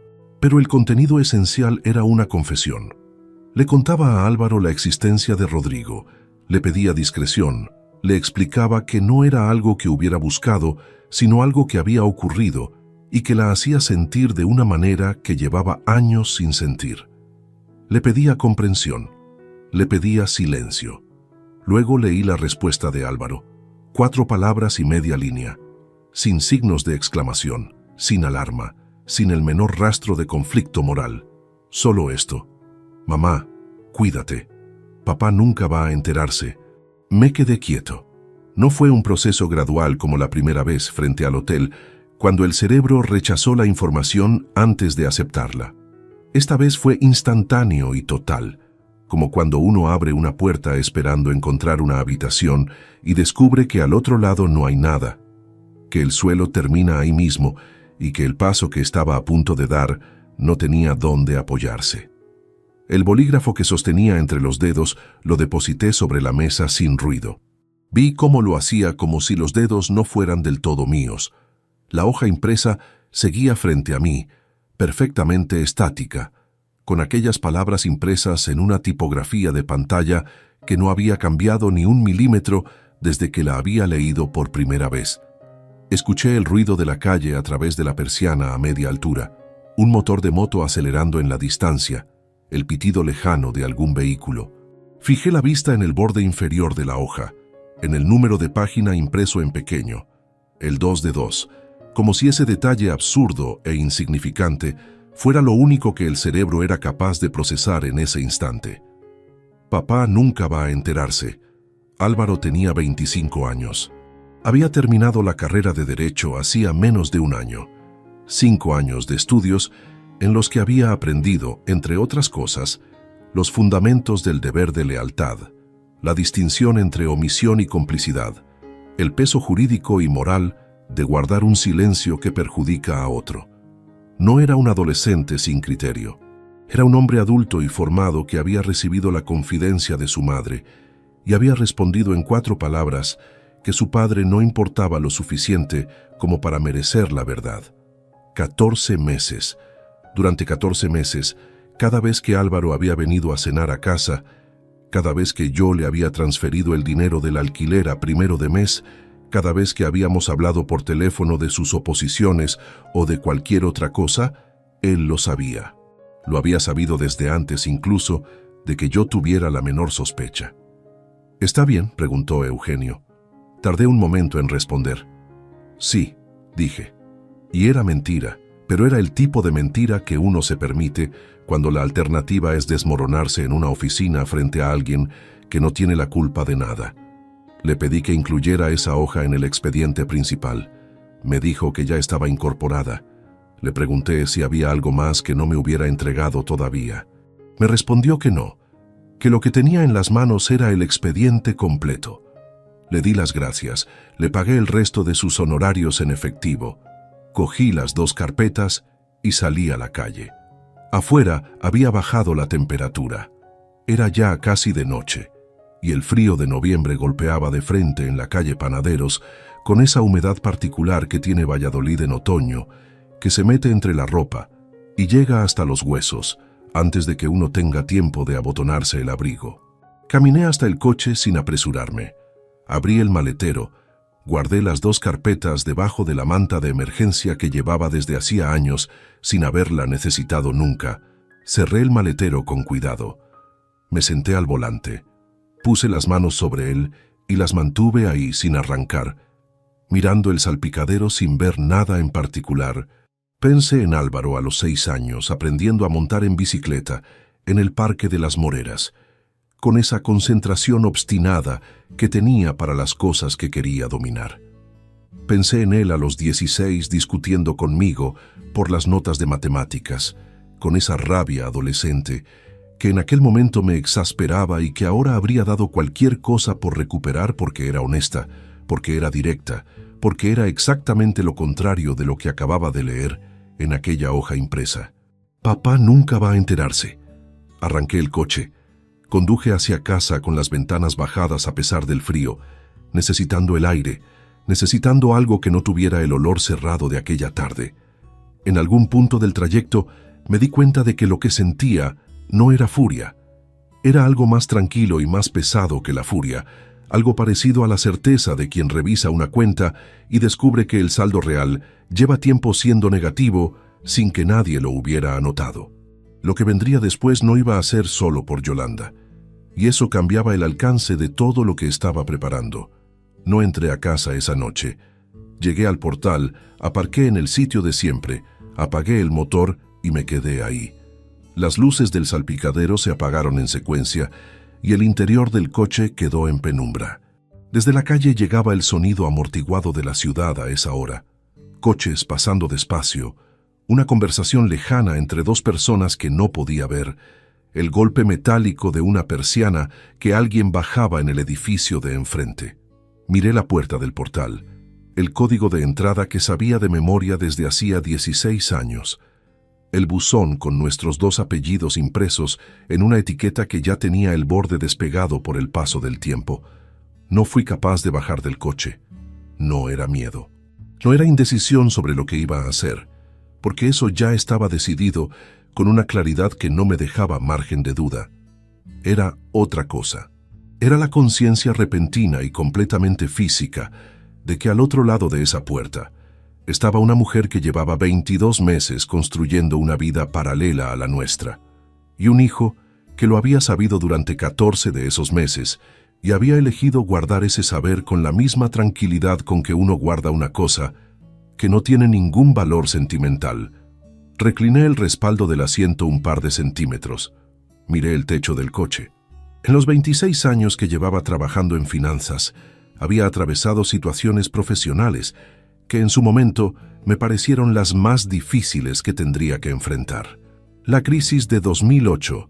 Pero el contenido esencial era una confesión. Le contaba a Álvaro la existencia de Rodrigo, le pedía discreción, le explicaba que no era algo que hubiera buscado, sino algo que había ocurrido y que la hacía sentir de una manera que llevaba años sin sentir. Le pedía comprensión, le pedía silencio. Luego leí la respuesta de Álvaro, 4 palabras y media línea, sin signos de exclamación, sin alarma, sin el menor rastro de conflicto moral. Solo esto: mamá, cuídate. Papá nunca va a enterarse. Me quedé quieto. No fue un proceso gradual como la primera vez frente al hotel, cuando el cerebro rechazó la información antes de aceptarla. Esta vez fue instantáneo y total, como cuando uno abre una puerta esperando encontrar una habitación y descubre que al otro lado no hay nada, que el suelo termina ahí mismo y que el paso que estaba a punto de dar no tenía dónde apoyarse. El bolígrafo que sostenía entre los dedos lo deposité sobre la mesa sin ruido. Vi cómo lo hacía como si los dedos no fueran del todo míos. La hoja impresa seguía frente a mí, perfectamente estática, con aquellas palabras impresas en una tipografía de pantalla que no había cambiado ni un milímetro desde que la había leído por primera vez. Escuché el ruido de la calle a través de la persiana a media altura, un motor de moto acelerando en la distancia, el pitido lejano de algún vehículo. Fijé la vista en el borde inferior de la hoja, en el número de página impreso en pequeño, el 2 de 2, como si ese detalle absurdo e insignificante fuera lo único que el cerebro era capaz de procesar en ese instante. Papá nunca va a enterarse. Álvaro tenía 25 años. Había terminado la carrera de Derecho hacía menos de un año. 5 años de estudios en los que había aprendido, entre otras cosas, los fundamentos del deber de lealtad, la distinción entre omisión y complicidad, el peso jurídico y moral de guardar un silencio que perjudica a otro. No era un adolescente sin criterio. Era un hombre adulto y formado que había recibido la confidencia de su madre y había respondido en 4 palabras que su padre no importaba lo suficiente como para merecer la verdad. 14 meses. Durante 14 meses, cada vez que Álvaro había venido a cenar a casa, cada vez que yo le había transferido el dinero del alquiler a primero de mes, cada vez que habíamos hablado por teléfono de sus oposiciones o de cualquier otra cosa, él lo sabía. Lo había sabido desde antes incluso de que yo tuviera la menor sospecha. «¿Está bien?», preguntó Eugenio. Tardé un momento en responder. «Sí», dije. Y era mentira, pero era el tipo de mentira que uno se permite cuando la alternativa es desmoronarse en una oficina frente a alguien que no tiene la culpa de nada. Le pedí que incluyera esa hoja en el expediente principal. Me dijo que ya estaba incorporada. Le pregunté si había algo más que no me hubiera entregado todavía. Me respondió que no, que lo que tenía en las manos era el expediente completo. Le di las gracias, le pagué el resto de sus honorarios en efectivo. Cogí las 2 carpetas y salí a la calle. Afuera había bajado la temperatura. Era ya casi de noche, y el frío de noviembre golpeaba de frente en la calle Panaderos con esa humedad particular que tiene Valladolid en otoño, que se mete entre la ropa y llega hasta los huesos antes de que uno tenga tiempo de abotonarse el abrigo. Caminé hasta el coche sin apresurarme. Abrí el maletero, guardé las 2 carpetas debajo de la manta de emergencia que llevaba desde hacía años sin haberla necesitado nunca. Cerré el maletero con cuidado. Me senté al volante. Puse las manos sobre él y las mantuve ahí sin arrancar, mirando el salpicadero sin ver nada en particular. Pensé en Álvaro a los 6 años, aprendiendo a montar en bicicleta en el Parque de las Moreras, con esa concentración obstinada que tenía para las cosas que quería dominar. Pensé en él a los 16 discutiendo conmigo por las notas de matemáticas, con esa rabia adolescente que en aquel momento me exasperaba y que ahora habría dado cualquier cosa por recuperar porque era honesta, porque era directa, porque era exactamente lo contrario de lo que acababa de leer en aquella hoja impresa. Papá nunca va a enterarse. Arranqué el coche. Conduje hacia casa con las ventanas bajadas a pesar del frío, necesitando el aire, necesitando algo que no tuviera el olor cerrado de aquella tarde. En algún punto del trayecto me di cuenta de que lo que sentía no era furia. Era algo más tranquilo y más pesado que la furia, algo parecido a la certeza de quien revisa una cuenta y descubre que el saldo real lleva tiempo siendo negativo sin que nadie lo hubiera anotado. Lo que vendría después no iba a ser solo por Yolanda, y eso cambiaba el alcance de todo lo que estaba preparando. No entré a casa esa noche. Llegué al portal, aparqué en el sitio de siempre, apagué el motor y me quedé ahí. Las luces del salpicadero se apagaron en secuencia y el interior del coche quedó en penumbra. Desde la calle llegaba el sonido amortiguado de la ciudad a esa hora. Coches pasando despacio, una conversación lejana entre dos personas que no podía ver, el golpe metálico de una persiana que alguien bajaba en el edificio de enfrente. Miré la puerta del portal, el código de entrada que sabía de memoria desde hacía 16 años. El buzón con nuestros dos apellidos impresos en una etiqueta que ya tenía el borde despegado por el paso del tiempo. No fui capaz de bajar del coche. No era miedo. No era indecisión sobre lo que iba a hacer, porque eso ya estaba decidido con una claridad que no me dejaba margen de duda. Era otra cosa. Era la conciencia repentina y completamente física de que al otro lado de esa puerta estaba una mujer que llevaba 22 meses construyendo una vida paralela a la nuestra, y un hijo que lo había sabido durante 14 de esos meses y había elegido guardar ese saber con la misma tranquilidad con que uno guarda una cosa que no tiene ningún valor sentimental. Recliné el respaldo del asiento un par de centímetros. Miré el techo del coche. En los 26 años que llevaba trabajando en finanzas, había atravesado situaciones profesionales que en su momento me parecieron las más difíciles que tendría que enfrentar. La crisis de 2008,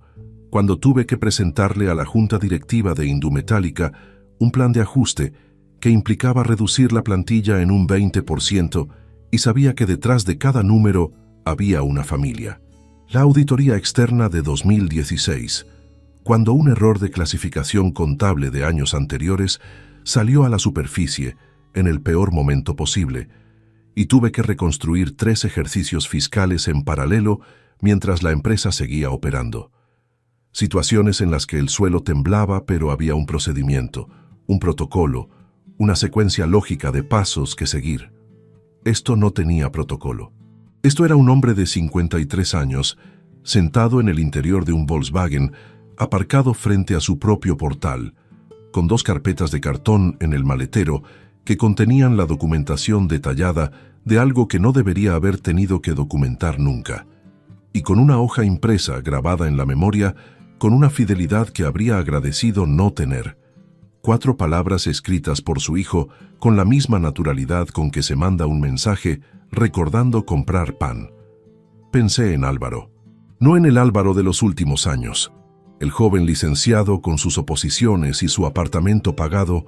cuando tuve que presentarle a la junta directiva de Indumetálica un plan de ajuste que implicaba reducir la plantilla en un 20% y sabía que detrás de cada número había una familia. La auditoría externa de 2016, cuando un error de clasificación contable de años anteriores salió a la superficie en el peor momento posible, y tuve que reconstruir 3 ejercicios fiscales en paralelo mientras la empresa seguía operando. Situaciones en las que el suelo temblaba, pero había un procedimiento, un protocolo, una secuencia lógica de pasos que seguir. Esto no tenía protocolo. Esto era un hombre de 53 años, sentado en el interior de un Volkswagen, aparcado frente a su propio portal, con 2 carpetas de cartón en el maletero que contenían la documentación detallada de algo que no debería haber tenido que documentar nunca, y con una hoja impresa grabada en la memoria con una fidelidad que habría agradecido no tener. 4 palabras escritas por su hijo con la misma naturalidad con que se manda un mensaje recordando comprar pan. Pensé en Álvaro. No en el Álvaro de los últimos años, el joven licenciado con sus oposiciones y su apartamento pagado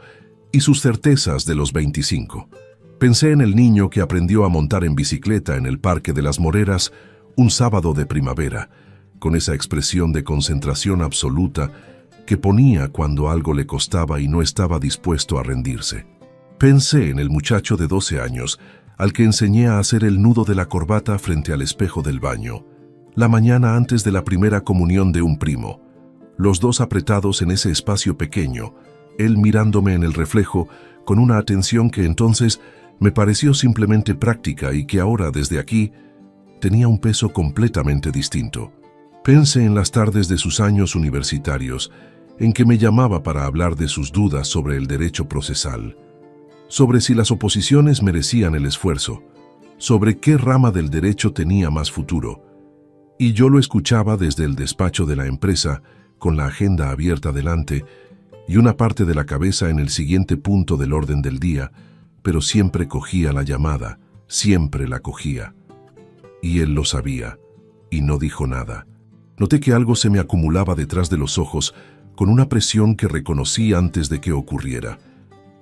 y sus certezas de los 25. Pensé en el niño que aprendió a montar en bicicleta en el Parque de las Moreras un sábado de primavera, con esa expresión de concentración absoluta que ponía cuando algo le costaba y no estaba dispuesto a rendirse. Pensé en el muchacho de 12 años al que enseñé a hacer el nudo de la corbata frente al espejo del baño, la mañana antes de la primera comunión de un primo, los dos apretados en ese espacio pequeño, él mirándome en el reflejo con una atención que entonces me pareció simplemente práctica y que ahora, desde aquí, tenía un peso completamente distinto. Pensé en las tardes de sus años universitarios, en que me llamaba para hablar de sus dudas sobre el derecho procesal, sobre si las oposiciones merecían el esfuerzo, sobre qué rama del derecho tenía más futuro. Y yo lo escuchaba desde el despacho de la empresa, con la agenda abierta delante y una parte de la cabeza en el siguiente punto del orden del día, pero siempre cogía la llamada, siempre la cogía. Y él lo sabía, y no dijo nada. Noté que algo se me acumulaba detrás de los ojos, con una presión que reconocí antes de que ocurriera.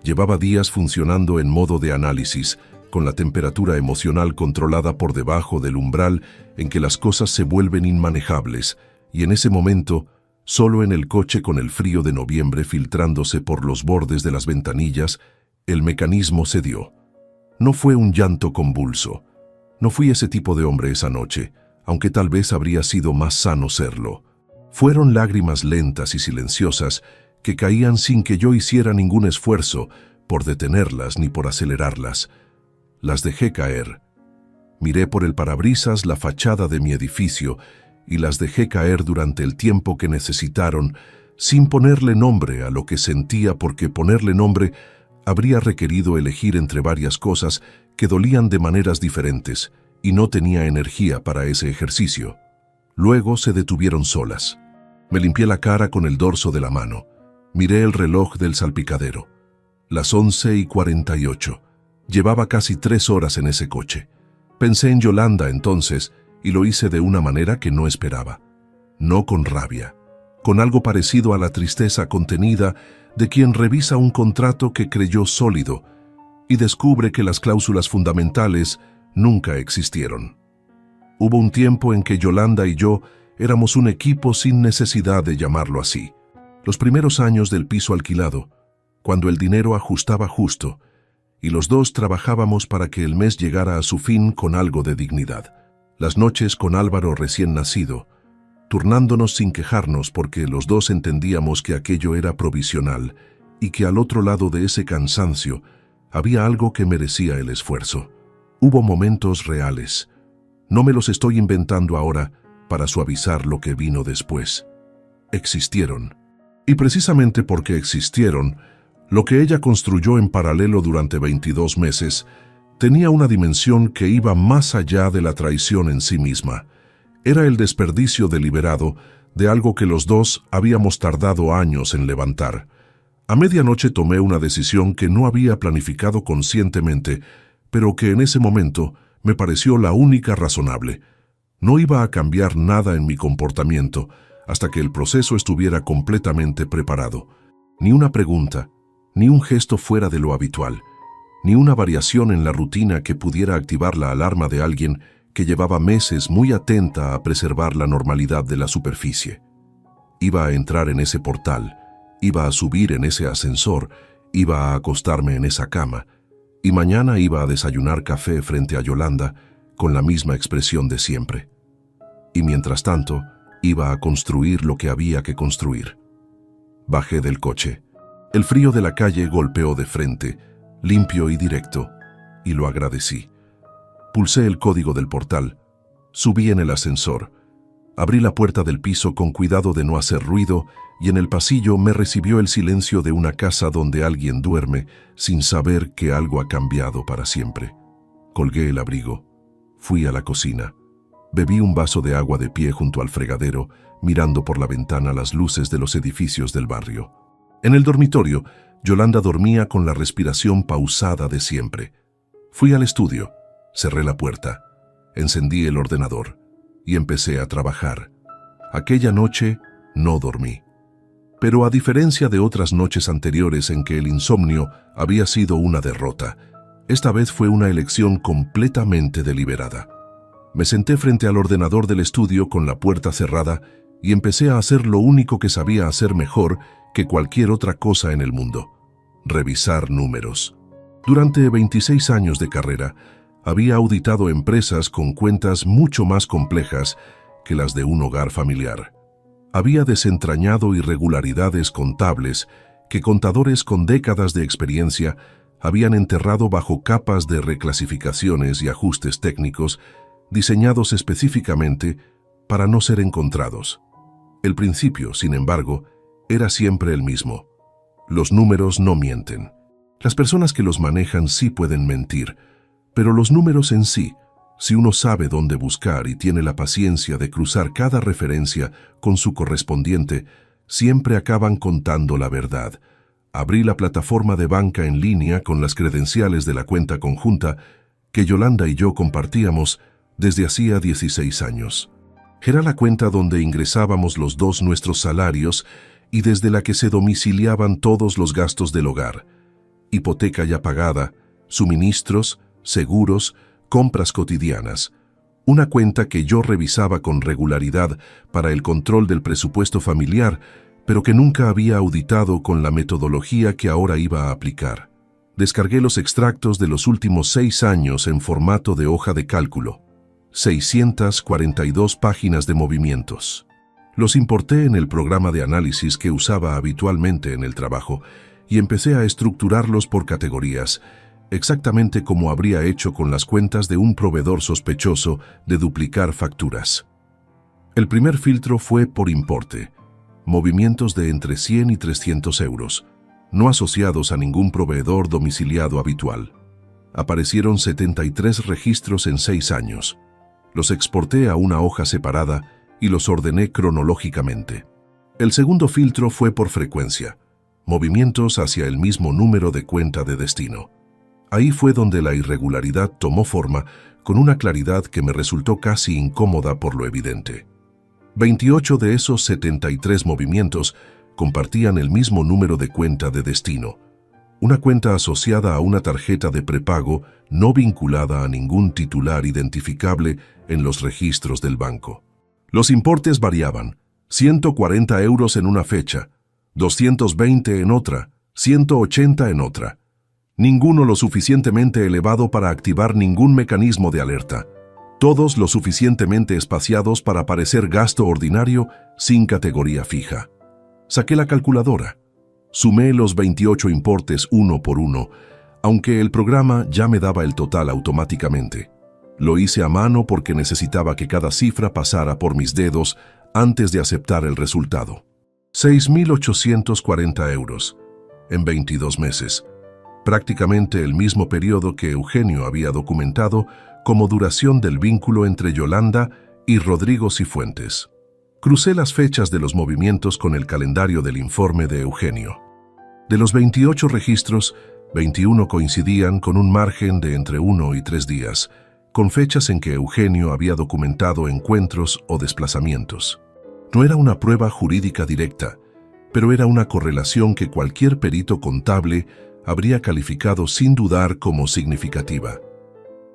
Llevaba días funcionando en modo de análisis, con la temperatura emocional controlada por debajo del umbral en que las cosas se vuelven inmanejables, y en ese momento, solo en el coche con el frío de noviembre filtrándose por los bordes de las ventanillas, el mecanismo cedió. No fue un llanto convulso. No fui ese tipo de hombre esa noche, aunque tal vez habría sido más sano serlo. Fueron lágrimas lentas y silenciosas que caían sin que yo hiciera ningún esfuerzo por detenerlas ni por acelerarlas. Las dejé caer. Miré por el parabrisas la fachada de mi edificio y las dejé caer durante el tiempo que necesitaron, sin ponerle nombre a lo que sentía, porque ponerle nombre habría requerido elegir entre varias cosas que dolían de maneras diferentes, y no tenía energía para ese ejercicio. Luego se detuvieron solas. Me limpié la cara con el dorso de la mano. Miré el reloj del salpicadero. Las 11:48. Llevaba casi 3 horas en ese coche. Pensé en Yolanda entonces, y lo hice de una manera que no esperaba. No con rabia, con algo parecido a la tristeza contenida de quien revisa un contrato que creyó sólido y descubre que las cláusulas fundamentales nunca existieron. Hubo un tiempo en que Yolanda y yo éramos un equipo sin necesidad de llamarlo así. Los primeros años del piso alquilado, cuando el dinero ajustaba justo, y los dos trabajábamos para que el mes llegara a su fin con algo de dignidad. Las noches con Álvaro recién nacido, turnándonos sin quejarnos porque los dos entendíamos que aquello era provisional y que al otro lado de ese cansancio había algo que merecía el esfuerzo. Hubo momentos reales. No me los estoy inventando ahora para suavizar lo que vino después. Existieron. Y precisamente porque existieron, lo que ella construyó en paralelo durante 22 meses tenía una dimensión que iba más allá de la traición en sí misma. Era el desperdicio deliberado de algo que los dos habíamos tardado años en levantar. A medianoche tomé una decisión que no había planificado conscientemente, pero que en ese momento me pareció la única razonable. No iba a cambiar nada en mi comportamiento hasta que el proceso estuviera completamente preparado. Ni una pregunta, ni un gesto fuera de lo habitual, ni una variación en la rutina que pudiera activar la alarma de alguien que llevaba meses muy atenta a preservar la normalidad de la superficie. Iba a entrar en ese portal, iba a subir en ese ascensor, iba a acostarme en esa cama, y mañana iba a desayunar café frente a Yolanda con la misma expresión de siempre. Y mientras tanto, iba a construir lo que había que construir. Bajé del coche. El frío de la calle golpeó de frente, limpio y directo, y lo agradecí. Pulsé el código del portal, subí en el ascensor, abrí la puerta del piso con cuidado de no hacer ruido y en el pasillo me recibió el silencio de una casa donde alguien duerme sin saber que algo ha cambiado para siempre. Colgué el abrigo, fui a la cocina, bebí un vaso de agua de pie junto al fregadero, mirando por la ventana las luces de los edificios del barrio. En el dormitorio, Yolanda dormía con la respiración pausada de siempre. Fui al estudio, cerré la puerta, encendí el ordenador y empecé a trabajar. Aquella noche no dormí. Pero a diferencia de otras noches anteriores en que el insomnio había sido una derrota, esta vez fue una elección completamente deliberada. Me senté frente al ordenador del estudio con la puerta cerrada y empecé a hacer lo único que sabía hacer mejor que cualquier otra cosa en el mundo: revisar números. Durante 26 años de carrera, había auditado empresas con cuentas mucho más complejas que las de un hogar familiar. Había desentrañado irregularidades contables que contadores con décadas de experiencia habían enterrado bajo capas de reclasificaciones y ajustes técnicos diseñados específicamente para no ser encontrados. El principio, sin embargo, era siempre el mismo. Los números no mienten. Las personas que los manejan sí pueden mentir, pero los números en sí, si uno sabe dónde buscar y tiene la paciencia de cruzar cada referencia con su correspondiente, siempre acaban contando la verdad. Abrí la plataforma de banca en línea con las credenciales de la cuenta conjunta que Yolanda y yo compartíamos desde hacía 16 años. Era la cuenta donde ingresábamos los dos nuestros salarios y desde la que se domiciliaban todos los gastos del hogar: hipoteca ya pagada, suministros, seguros, compras cotidianas. Una cuenta que yo revisaba con regularidad para el control del presupuesto familiar, pero que nunca había auditado con la metodología que ahora iba a aplicar. Descargué los extractos de los últimos 6 años en formato de hoja de cálculo. 642 páginas de movimientos. Los importé en el programa de análisis que usaba habitualmente en el trabajo y empecé a estructurarlos por categorías, exactamente como habría hecho con las cuentas de un proveedor sospechoso de duplicar facturas. El primer filtro fue por importe, movimientos de entre 100 y 300 euros, no asociados a ningún proveedor domiciliado habitual. Aparecieron 73 registros en 6 años. Los exporté a una hoja separada y los ordené cronológicamente. El segundo filtro fue por frecuencia, movimientos hacia el mismo número de cuenta de destino. Ahí fue donde la irregularidad tomó forma con una claridad que me resultó casi incómoda por lo evidente. 28 de esos 73 movimientos compartían el mismo número de cuenta de destino, una cuenta asociada a una tarjeta de prepago no vinculada a ningún titular identificable en los registros del banco. Los importes variaban, 140 euros en una fecha, 220 en otra, 180 en otra. Ninguno lo suficientemente elevado para activar ningún mecanismo de alerta. Todos lo suficientemente espaciados para parecer gasto ordinario sin categoría fija. Saqué la calculadora. Sumé los 28 importes uno por uno, aunque el programa ya me daba el total automáticamente. Lo hice a mano porque necesitaba que cada cifra pasara por mis dedos antes de aceptar el resultado. 6.840 euros en 22 meses. Prácticamente el mismo periodo que Eugenio había documentado como duración del vínculo entre Yolanda y Rodrigo Cifuentes. Crucé las fechas de los movimientos con el calendario del informe de Eugenio. De los 28 registros, 21 coincidían con un margen de entre 1 y 3 días, con fechas en que Eugenio había documentado encuentros o desplazamientos. No era una prueba jurídica directa, pero era una correlación que cualquier perito contable habría calificado sin dudar como significativa.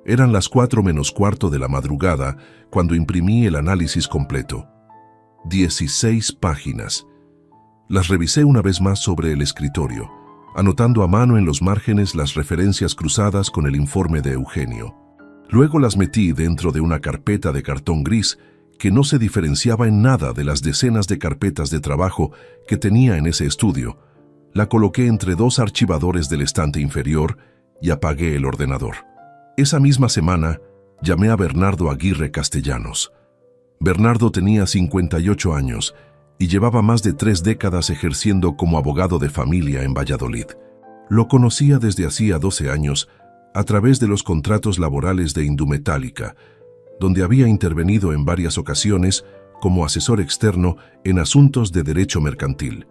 Eran las 4 menos cuarto de la madrugada cuando imprimí el análisis completo. 16 páginas. Las revisé una vez más sobre el escritorio, anotando a mano en los márgenes las referencias cruzadas con el informe de Eugenio. Luego las metí dentro de una carpeta de cartón gris que no se diferenciaba en nada de las decenas de carpetas de trabajo que tenía en ese estudio. La coloqué entre 2 archivadores del estante inferior y apagué el ordenador. Esa misma semana llamé a Bernardo Aguirre Castellanos. Bernardo tenía 58 años y llevaba más de 3 décadas ejerciendo como abogado de familia en Valladolid. Lo conocía desde hacía 12 años a través de los contratos laborales de Indumetálica, donde había intervenido en varias ocasiones como asesor externo en asuntos de derecho mercantil.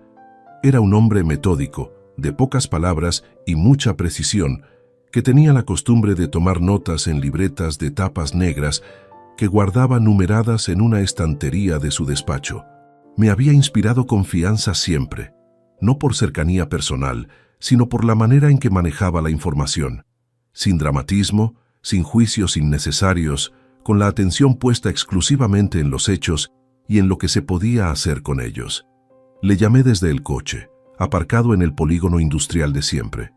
Era un hombre metódico, de pocas palabras y mucha precisión, que tenía la costumbre de tomar notas en libretas de tapas negras que guardaba numeradas en una estantería de su despacho. Me había inspirado confianza siempre, no por cercanía personal, sino por la manera en que manejaba la información. Sin dramatismo, sin juicios innecesarios, con la atención puesta exclusivamente en los hechos y en lo que se podía hacer con ellos. Le llamé desde el coche, aparcado en el polígono industrial de siempre.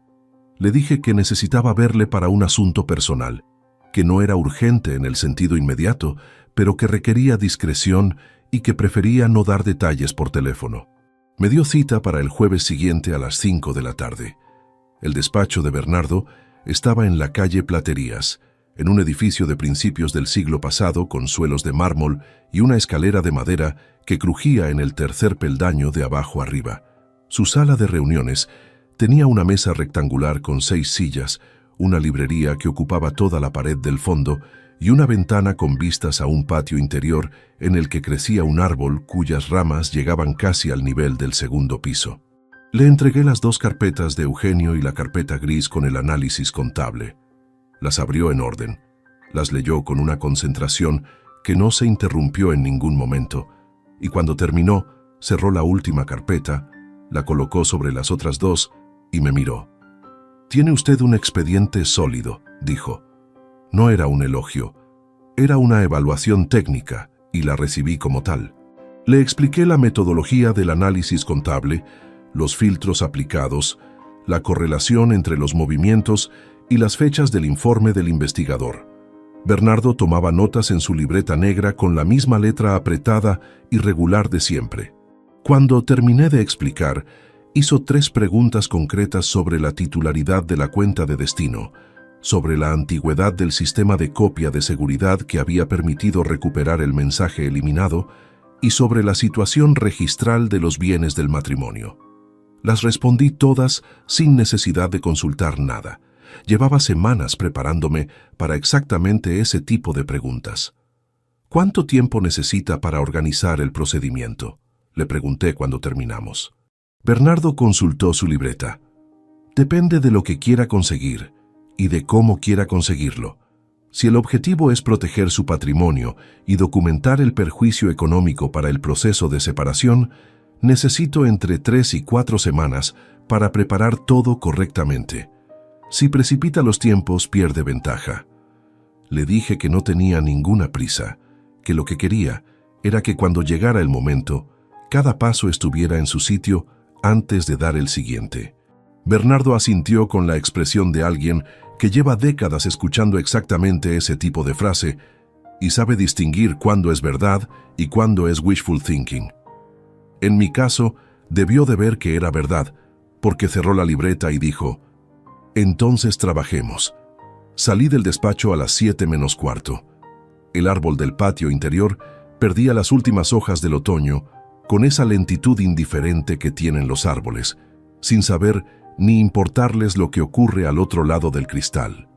Le dije que necesitaba verle para un asunto personal, que no era urgente en el sentido inmediato, pero que requería discreción y que prefería no dar detalles por teléfono. Me dio cita para el jueves siguiente a las 5 de la tarde. El despacho de Bernardo estaba en la calle Platerías, en un edificio de principios del siglo pasado con suelos de mármol y una escalera de madera que crujía en el tercer peldaño de abajo arriba. Su sala de reuniones tenía una mesa rectangular con 6 sillas, una librería que ocupaba toda la pared del fondo y una ventana con vistas a un patio interior en el que crecía un árbol cuyas ramas llegaban casi al nivel del segundo piso. Le entregué las 2 carpetas de Eugenio y la carpeta gris con el análisis contable. Las abrió en orden, las leyó con una concentración que no se interrumpió en ningún momento, y cuando terminó, cerró la última carpeta, la colocó sobre las otras 2 y me miró. «Tiene usted un expediente sólido», dijo. No era un elogio, era una evaluación técnica y la recibí como tal. Le expliqué la metodología del análisis contable, los filtros aplicados, la correlación entre los movimientos y las fechas del informe del investigador. Bernardo tomaba notas en su libreta negra con la misma letra apretada y regular de siempre. Cuando terminé de explicar, hizo 3 preguntas concretas sobre la titularidad de la cuenta de destino, sobre la antigüedad del sistema de copia de seguridad que había permitido recuperar el mensaje eliminado y sobre la situación registral de los bienes del matrimonio. Las respondí todas sin necesidad de consultar nada. Llevaba semanas preparándome para exactamente ese tipo de preguntas. ¿Cuánto tiempo necesita para organizar el procedimiento?, le pregunté cuando terminamos. Bernardo consultó su libreta. Depende de lo que quiera conseguir y de cómo quiera conseguirlo. Si el objetivo es proteger su patrimonio y documentar el perjuicio económico para el proceso de separación, necesito entre 3 y 4 semanas para preparar todo correctamente. Si precipita los tiempos, pierde ventaja. Le dije que no tenía ninguna prisa, que lo que quería era que cuando llegara el momento, cada paso estuviera en su sitio antes de dar el siguiente. Bernardo asintió con la expresión de alguien que lleva décadas escuchando exactamente ese tipo de frase y sabe distinguir cuándo es verdad y cuándo es wishful thinking. En mi caso, debió de ver que era verdad, porque cerró la libreta y dijo: «Entonces trabajemos». Salí del despacho a las 7 menos cuarto. El árbol del patio interior perdía las últimas hojas del otoño con esa lentitud indiferente que tienen los árboles, sin saber ni importarles lo que ocurre al otro lado del cristal.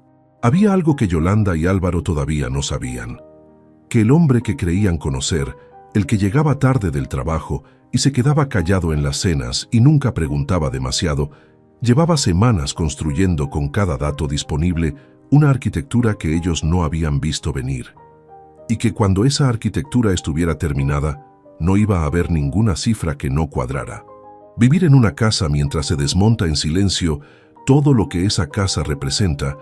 Había algo que Yolanda y Álvaro todavía no sabían: que el hombre que creían conocer, el que llegaba tarde del trabajo y se quedaba callado en las cenas y nunca preguntaba demasiado, llevaba semanas construyendo con cada dato disponible una arquitectura que ellos no habían visto venir. Y que cuando esa arquitectura estuviera terminada, no iba a haber ninguna cifra que no cuadrara. Vivir en una casa mientras se desmonta en silencio todo lo que esa casa representa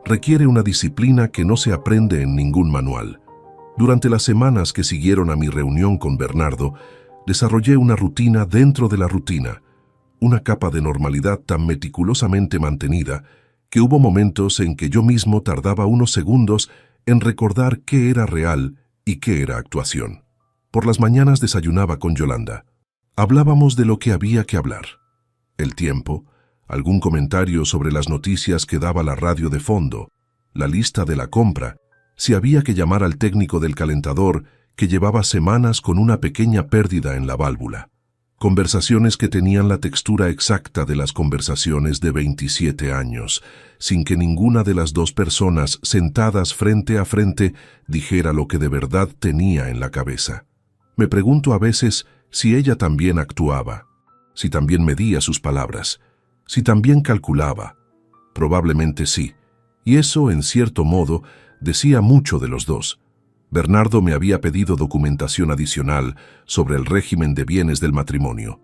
requiere una disciplina que no se aprende en ningún manual. Durante las semanas que siguieron a mi reunión con Bernardo, desarrollé una rutina dentro de la rutina, una capa de normalidad tan meticulosamente mantenida que hubo momentos en que yo mismo tardaba unos segundos en recordar qué era real y qué era actuación. Por las mañanas desayunaba con Yolanda. Hablábamos de lo que había que hablar: el tiempo, algún comentario sobre las noticias que daba la radio de fondo, la lista de la compra, si había que llamar al técnico del calentador que llevaba semanas con una pequeña pérdida en la válvula. Conversaciones que tenían la textura exacta de las conversaciones de 27 años, sin que ninguna de las dos personas sentadas frente a frente dijera lo que de verdad tenía en la cabeza. Me pregunto a veces si ella también actuaba, si también medía sus palabras, si también calculaba. Probablemente sí, y eso, en cierto modo, decía mucho de los dos. Bernardo me había pedido documentación adicional sobre el régimen de bienes del matrimonio,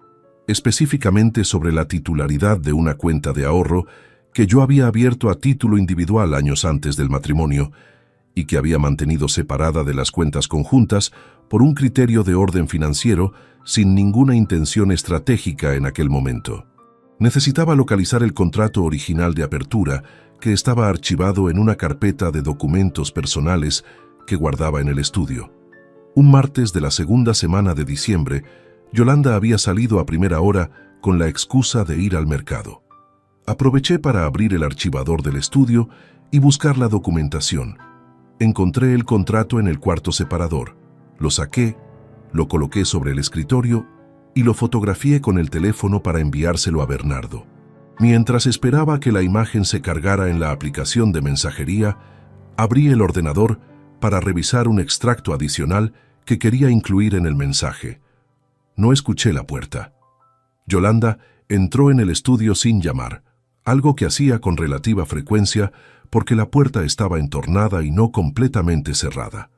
específicamente sobre la titularidad de una cuenta de ahorro que yo había abierto a título individual años antes del matrimonio y que había mantenido separada de las cuentas conjuntas por un criterio de orden financiero sin ninguna intención estratégica en aquel momento. Necesitaba localizar el contrato original de apertura que estaba archivado en una carpeta de documentos personales que guardaba en el estudio. Un martes de la segunda semana de diciembre, Yolanda había salido a primera hora con la excusa de ir al mercado. Aproveché para abrir el archivador del estudio y buscar la documentación. Encontré el contrato en el cuarto separador. Lo saqué, lo coloqué sobre el escritorio y lo fotografié con el teléfono para enviárselo a Bernardo. Mientras esperaba que la imagen se cargara en la aplicación de mensajería, abrí el ordenador para revisar un extracto adicional que quería incluir en el mensaje. No escuché la puerta. Yolanda entró en el estudio sin llamar, algo que hacía con relativa frecuencia porque la puerta estaba entornada y no completamente cerrada.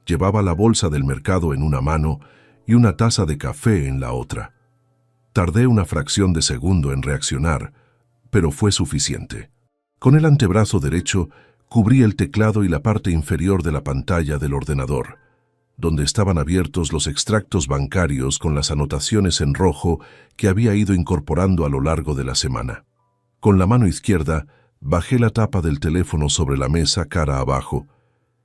Llevaba la bolsa del mercado en una mano y una taza de café en la otra. Tardé una fracción de segundo en reaccionar, pero fue suficiente. Con el antebrazo derecho Cubrí el teclado y la parte inferior de la pantalla del ordenador, donde estaban abiertos los extractos bancarios con las anotaciones en rojo que había ido incorporando a lo largo de la semana. Con la mano izquierda, bajé la tapa del teléfono sobre la mesa cara abajo,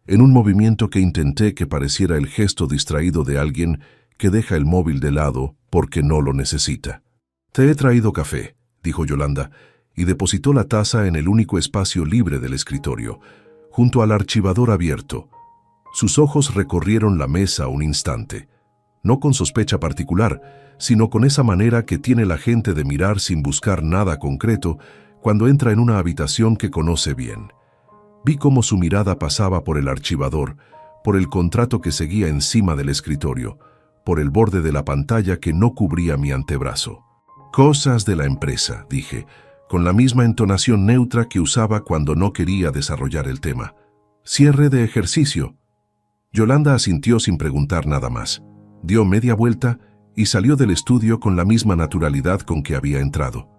en un movimiento que intenté que pareciera el gesto distraído de alguien que deja el móvil de lado porque no lo necesita. «Te he traído café», dijo Yolanda, y depositó la taza en el único espacio libre del escritorio, junto al archivador abierto. Sus ojos recorrieron la mesa un instante, no con sospecha particular, sino con esa manera que tiene la gente de mirar sin buscar nada concreto cuando entra en una habitación que conoce bien. Vi cómo su mirada pasaba por el archivador, por el contrato que seguía encima del escritorio, por el borde de la pantalla que no cubría mi antebrazo. «Cosas de la empresa», dije, con la misma entonación neutra que usaba cuando no quería desarrollar el tema. «Cierre de ejercicio». Yolanda asintió sin preguntar nada más. Dio media vuelta y salió del estudio con la misma naturalidad con que había entrado.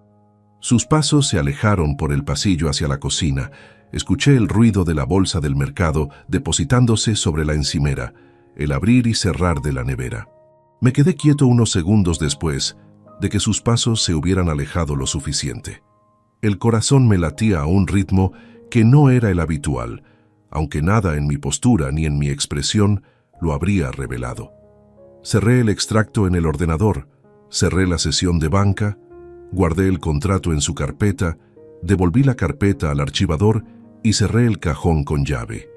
Sus pasos se alejaron por el pasillo hacia la cocina. Escuché el ruido de la bolsa del mercado depositándose sobre la encimera, el abrir y cerrar de la nevera. Me quedé quieto unos segundos después de que sus pasos se hubieran alejado lo suficiente. El corazón me latía a un ritmo que no era el habitual, aunque nada en mi postura ni en mi expresión lo habría revelado. Cerré el extracto en el ordenador, cerré la sesión de banca, guardé el contrato en su carpeta, devolví la carpeta al archivador y cerré el cajón con llave.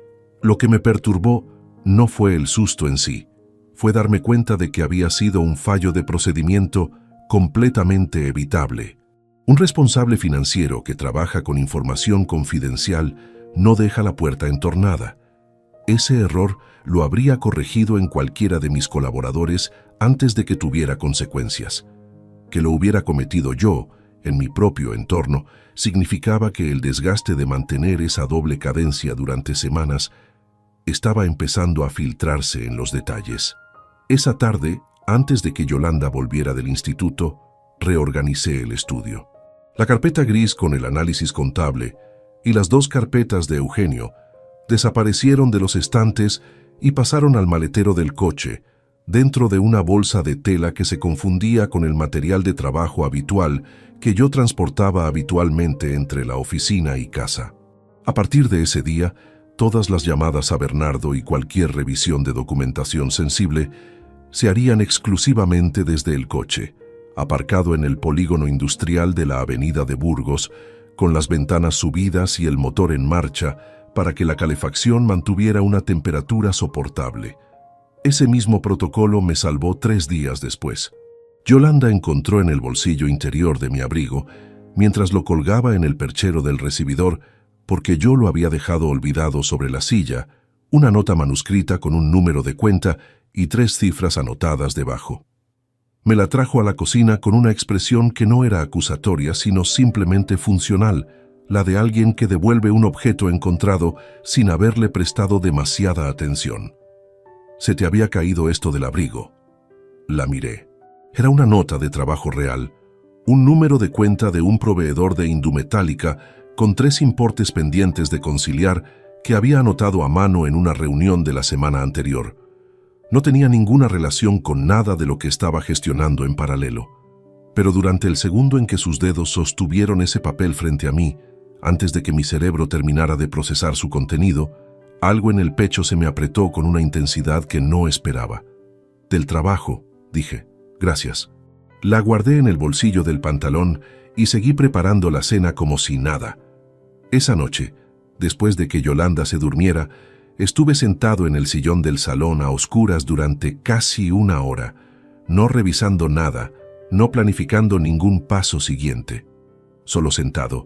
Lo que me perturbó no fue el susto en sí, fue darme cuenta de que había sido un fallo de procedimiento completamente evitable. Un responsable financiero que trabaja con información confidencial no deja la puerta entornada. Ese error lo habría corregido en cualquiera de mis colaboradores antes de que tuviera consecuencias. Que lo hubiera cometido yo, en mi propio entorno, significaba que el desgaste de mantener esa doble cadencia durante semanas estaba empezando a filtrarse en los detalles. Esa tarde, antes de que Yolanda volviera del instituto, reorganicé el estudio. La carpeta gris con el análisis contable y las 2 carpetas de Eugenio desaparecieron de los estantes y pasaron al maletero del coche, dentro de una bolsa de tela que se confundía con el material de trabajo habitual que yo transportaba habitualmente entre la oficina y casa. A partir de ese día, todas las llamadas a Bernardo y cualquier revisión de documentación sensible se harían exclusivamente desde el coche, aparcado en el polígono industrial de la avenida de Burgos, con las ventanas subidas y el motor en marcha para que la calefacción mantuviera una temperatura soportable. Ese mismo protocolo me salvó 3 días después. Yolanda encontró en el bolsillo interior de mi abrigo, mientras lo colgaba en el perchero del recibidor, porque yo lo había dejado olvidado sobre la silla, una nota manuscrita con un número de cuenta y 3 cifras anotadas debajo. Me la trajo a la cocina con una expresión que no era acusatoria, sino simplemente funcional, la de alguien que devuelve un objeto encontrado sin haberle prestado demasiada atención. «Se te había caído esto del abrigo». La miré. Era una nota de trabajo real, un número de cuenta de un proveedor de indumetálica con 3 importes pendientes de conciliar que había anotado a mano en una reunión de la semana anterior. No tenía ninguna relación con nada de lo que estaba gestionando en paralelo. Pero durante el segundo en que sus dedos sostuvieron ese papel frente a mí, antes de que mi cerebro terminara de procesar su contenido, algo en el pecho se me apretó con una intensidad que no esperaba. «Del trabajo», dije. «Gracias». La guardé en el bolsillo del pantalón y seguí preparando la cena como si nada. Esa noche, después de que Yolanda se durmiera, estuve sentado en el sillón del salón a oscuras durante casi 1 hora, no revisando nada, no planificando ningún paso siguiente. Solo sentado,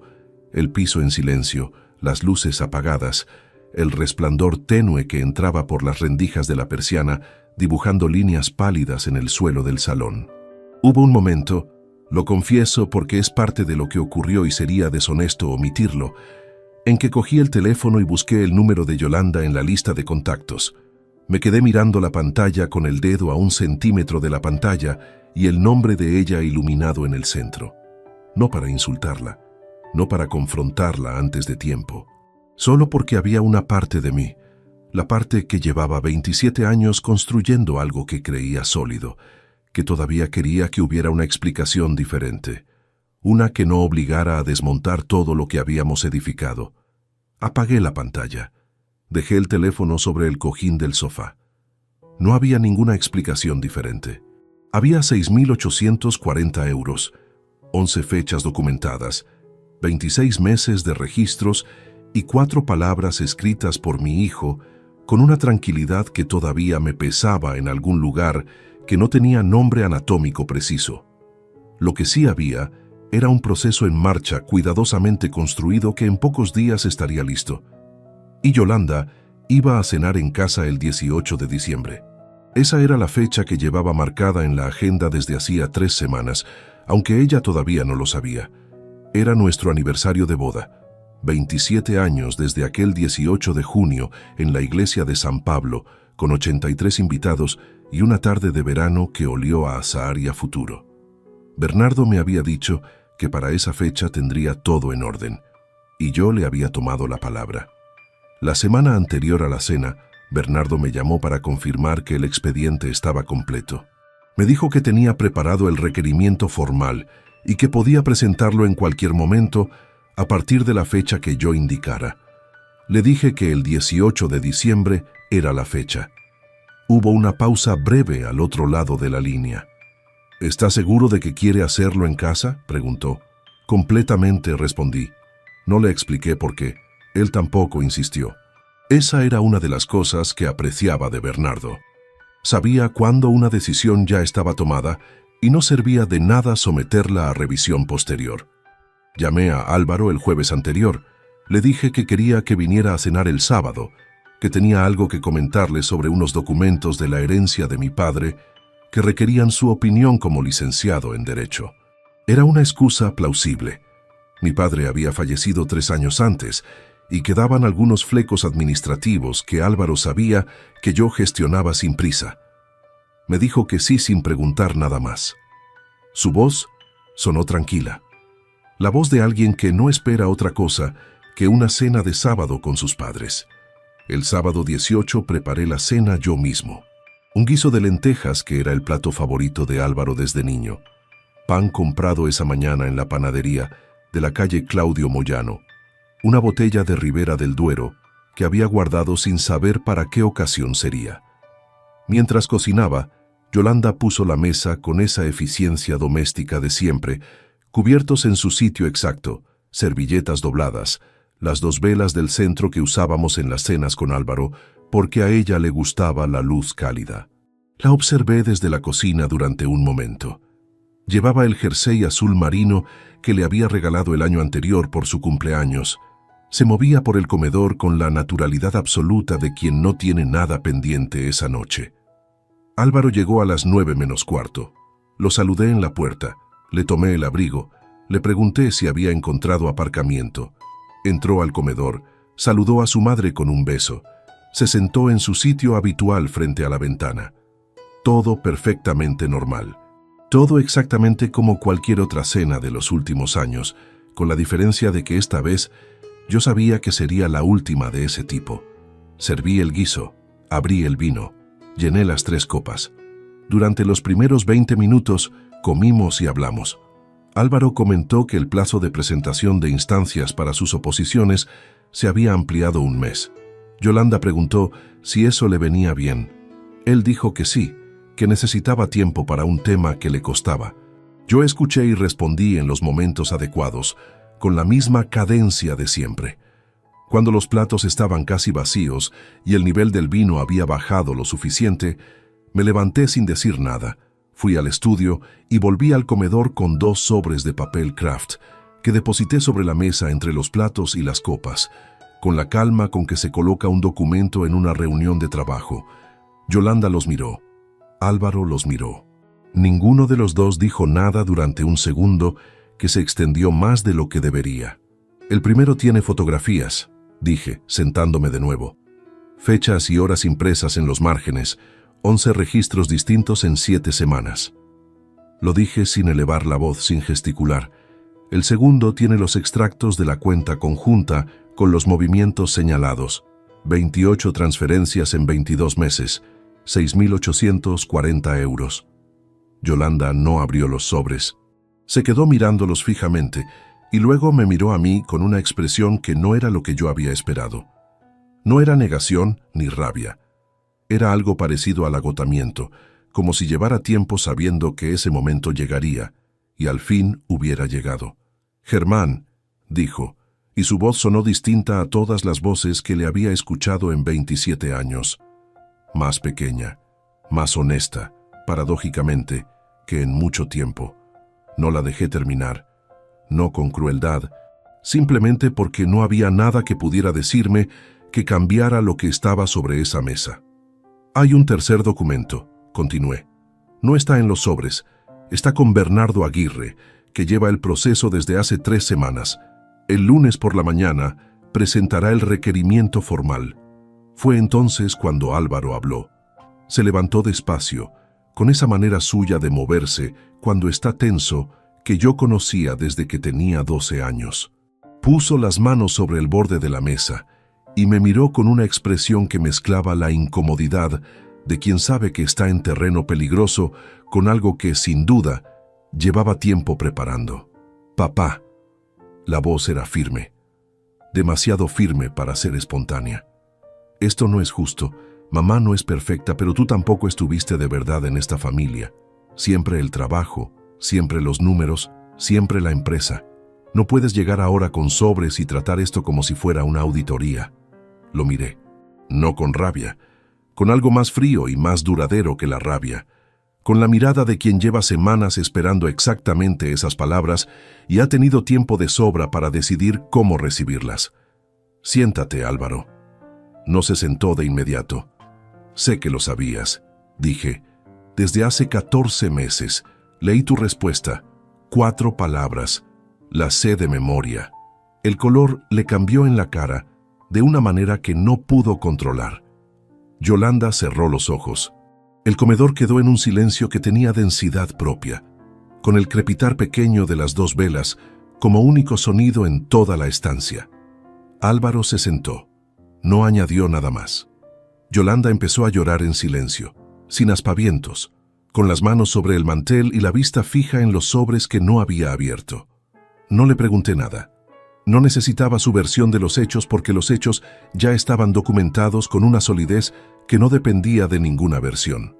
el piso en silencio, las luces apagadas, el resplandor tenue que entraba por las rendijas de la persiana, dibujando líneas pálidas en el suelo del salón. Hubo un momento, lo confieso porque es parte de lo que ocurrió y sería deshonesto omitirlo, en que cogí el teléfono y busqué el número de Yolanda en la lista de contactos. Me quedé mirando la pantalla con el dedo a 1 centímetro de la pantalla y el nombre de ella iluminado en el centro. No para insultarla, no para confrontarla antes de tiempo. Solo porque había una parte de mí, la parte que llevaba 27 años construyendo algo que creía sólido, que todavía quería que hubiera una explicación diferente, una que no obligara a desmontar todo lo que habíamos edificado. Apagué la pantalla. Dejé el teléfono sobre el cojín del sofá. No había ninguna explicación diferente. Había 6.840 euros, 11 fechas documentadas, 26 meses de registros y 4 palabras escritas por mi hijo con una tranquilidad que todavía me pesaba en algún lugar que no tenía nombre anatómico preciso. Lo que sí había era un proceso en marcha cuidadosamente construido que en pocos días estaría listo. Y Yolanda iba a cenar en casa el 18 de diciembre. Esa era la fecha que llevaba marcada en la agenda desde hacía 3 semanas, aunque ella todavía no lo sabía. Era nuestro aniversario de boda. 27 años desde aquel 18 de junio en la iglesia de San Pablo, con 83 invitados y una tarde de verano que olió a azahar y a futuro. Bernardo me había dicho que para esa fecha tendría todo en orden, y yo le había tomado la palabra. La semana anterior a la cena, Bernardo me llamó para confirmar que el expediente estaba completo. Me dijo que tenía preparado el requerimiento formal y que podía presentarlo en cualquier momento a partir de la fecha que yo indicara. Le dije que el 18 de diciembre era la fecha. Hubo una pausa breve al otro lado de la línea. ¿Está seguro de que quiere hacerlo en casa?, preguntó. Completamente, respondí. No le expliqué por qué. Él tampoco insistió. Esa era una de las cosas que apreciaba de Bernardo. Sabía cuándo una decisión ya estaba tomada y no servía de nada someterla a revisión posterior. Llamé a Álvaro el jueves anterior. Le dije que quería que viniera a cenar el sábado, que tenía algo que comentarle sobre unos documentos de la herencia de mi padre que requerían su opinión como licenciado en Derecho. Era una excusa plausible. Mi padre había fallecido 3 años antes y quedaban algunos flecos administrativos que Álvaro sabía que yo gestionaba sin prisa. Me dijo que sí sin preguntar nada más. Su voz sonó tranquila. La voz de alguien que no espera otra cosa que una cena de sábado con sus padres. El sábado 18 preparé la cena yo mismo. Un guiso de lentejas que era el plato favorito de Álvaro desde niño. Pan comprado esa mañana en la panadería de la calle Claudio Moyano. Una botella de Ribera del Duero que había guardado sin saber para qué ocasión sería. Mientras cocinaba, Yolanda puso la mesa con esa eficiencia doméstica de siempre, cubiertos en su sitio exacto, servilletas dobladas, las 2 velas del centro que usábamos en las cenas con Álvaro, porque a ella le gustaba la luz cálida. La observé desde la cocina durante un momento. Llevaba el jersey azul marino que le había regalado el año anterior por su cumpleaños. Se movía por el comedor con la naturalidad absoluta de quien no tiene nada pendiente esa noche. Álvaro llegó a las 9 menos cuarto. Lo saludé en la puerta, le tomé el abrigo, le pregunté si había encontrado aparcamiento. Entró al comedor, saludó a su madre con un beso. Se sentó en su sitio habitual frente a la ventana. Todo perfectamente normal. Todo exactamente como cualquier otra cena de los últimos años, con la diferencia de que esta vez yo sabía que sería la última de ese tipo. Serví el guiso, abrí el vino, llené las 3 copas. Durante los primeros 20 minutos comimos y hablamos. Álvaro comentó que el plazo de presentación de instancias para sus oposiciones se había ampliado 1 mes. Yolanda preguntó si eso le venía bien. Él dijo que sí, que necesitaba tiempo para un tema que le costaba. Yo escuché y respondí en los momentos adecuados, con la misma cadencia de siempre. Cuando los platos estaban casi vacíos y el nivel del vino había bajado lo suficiente, me levanté sin decir nada, fui al estudio y volví al comedor con 2 sobres de papel Kraft que deposité sobre la mesa entre los platos y las copas, con la calma con que se coloca un documento en una reunión de trabajo. Yolanda los miró. Álvaro los miró. Ninguno de los dos dijo nada durante un segundo que se extendió más de lo que debería. El primero tiene fotografías, dije, sentándome de nuevo. Fechas y horas impresas en los márgenes, 11 registros distintos en 7 semanas. Lo dije sin elevar la voz, sin gesticular. El segundo tiene los extractos de la cuenta conjunta con los movimientos señalados, 28 transferencias en 22 meses, 6.840 euros. Yolanda no abrió los sobres. Se quedó mirándolos fijamente y luego me miró a mí con una expresión que no era lo que yo había esperado. No era negación ni rabia. Era algo parecido al agotamiento, como si llevara tiempo sabiendo que ese momento llegaría, y al fin hubiera llegado. «Germán», dijo, y su voz sonó distinta a todas las voces que le había escuchado en 27 años. Más pequeña, más honesta, paradójicamente, que en mucho tiempo. No la dejé terminar, no con crueldad, simplemente porque no había nada que pudiera decirme que cambiara lo que estaba sobre esa mesa. «Hay un tercer documento», continué. «No está en los sobres, está con Bernardo Aguirre, que lleva el proceso desde hace 3 semanas. El lunes por la mañana presentará el requerimiento formal». Fue entonces cuando Álvaro habló. Se levantó despacio, con esa manera suya de moverse cuando está tenso que yo conocía desde que tenía 12 años. Puso las manos sobre el borde de la mesa y me miró con una expresión que mezclaba la incomodidad de quien sabe que está en terreno peligroso con algo que, sin duda, llevaba tiempo preparando. «Papá». La voz era firme, demasiado firme para ser espontánea. «Esto no es justo. Mamá no es perfecta, pero tú tampoco estuviste de verdad en esta familia. Siempre el trabajo, siempre los números, siempre la empresa. No puedes llegar ahora con sobres y tratar esto como si fuera una auditoría». Lo miré, no con rabia, con algo más frío y más duradero que la rabia, con la mirada de quien lleva semanas esperando exactamente esas palabras y ha tenido tiempo de sobra para decidir cómo recibirlas. «Siéntate, Álvaro». No se sentó de inmediato. «Sé que lo sabías», dije. «Desde hace 14 meses. Leí tu respuesta. 4 palabras. Las sé de memoria». El color le cambió en la cara de una manera que no pudo controlar. Yolanda cerró los ojos. El comedor quedó en un silencio que tenía densidad propia, con el crepitar pequeño de las 2 velas como único sonido en toda la estancia. Álvaro se sentó. No añadió nada más. Yolanda empezó a llorar en silencio, sin aspavientos, con las manos sobre el mantel y la vista fija en los sobres que no había abierto. No le pregunté nada. No necesitaba su versión de los hechos porque los hechos ya estaban documentados con una solidez que no dependía de ninguna versión.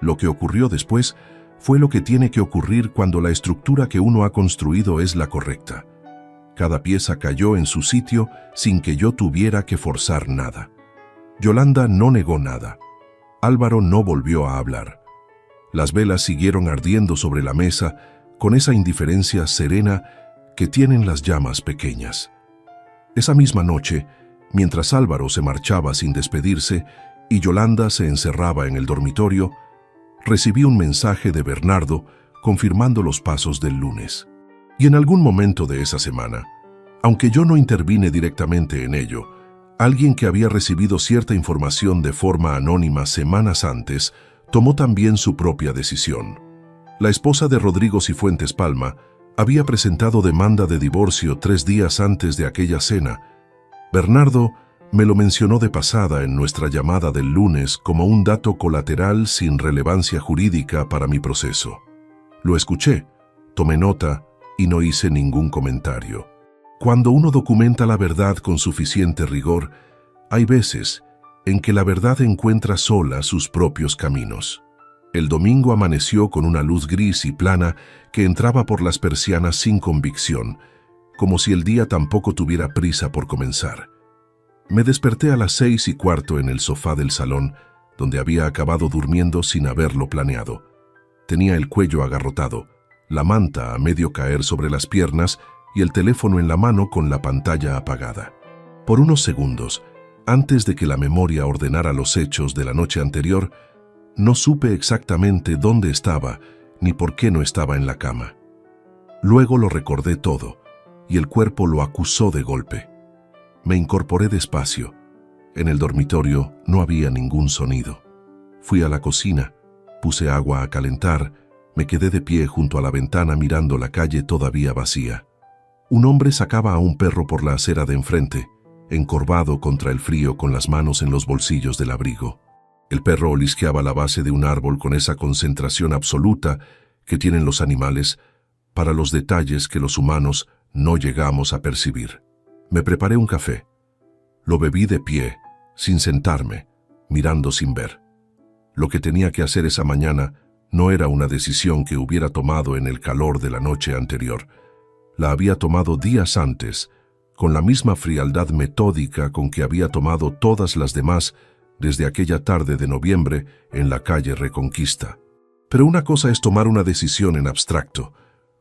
Lo que ocurrió después fue lo que tiene que ocurrir cuando la estructura que uno ha construido es la correcta. Cada pieza cayó en su sitio sin que yo tuviera que forzar nada. Yolanda no negó nada. Álvaro no volvió a hablar. Las velas siguieron ardiendo sobre la mesa con esa indiferencia serena que tienen las llamas pequeñas. Esa misma noche, mientras Álvaro se marchaba sin despedirse y Yolanda se encerraba en el dormitorio, recibí un mensaje de Bernardo confirmando los pasos del lunes. Y en algún momento de esa semana, aunque yo no intervine directamente en ello, alguien que había recibido cierta información de forma anónima semanas antes tomó también su propia decisión. La esposa de Rodrigo Cifuentes Palma había presentado demanda de divorcio 3 días antes de aquella cena. Bernardo me lo mencionó de pasada en nuestra llamada del lunes como un dato colateral sin relevancia jurídica para mi proceso. Lo escuché, tomé nota y no hice ningún comentario. Cuando uno documenta la verdad con suficiente rigor, hay veces en que la verdad encuentra sola sus propios caminos. El domingo amaneció con una luz gris y plana que entraba por las persianas sin convicción, como si el día tampoco tuviera prisa por comenzar. Me desperté a las 6:15 en el sofá del salón, donde había acabado durmiendo sin haberlo planeado. Tenía el cuello agarrotado, la manta a medio caer sobre las piernas y el teléfono en la mano con la pantalla apagada. Por unos segundos, antes de que la memoria ordenara los hechos de la noche anterior, no supe exactamente dónde estaba ni por qué no estaba en la cama. Luego lo recordé todo, y el cuerpo lo acusó de golpe. Me incorporé despacio. En el dormitorio no había ningún sonido. Fui a la cocina, puse agua a calentar, me quedé de pie junto a la ventana mirando la calle todavía vacía. Un hombre sacaba a un perro por la acera de enfrente. encorvado contra el frío con las manos en los bolsillos del abrigo. El perro olisqueaba la base de un árbol con esa concentración absoluta que tienen los animales para los detalles que los humanos no llegamos a percibir. Me preparé un café. Lo bebí de pie, sin sentarme, mirando sin ver. Lo que tenía que hacer esa mañana no era una decisión que hubiera tomado en el calor de la noche anterior. La había tomado días antes, con la misma frialdad metódica con que había tomado todas las demás desde aquella tarde de noviembre en la calle Reconquista. Pero una cosa es tomar una decisión en abstracto,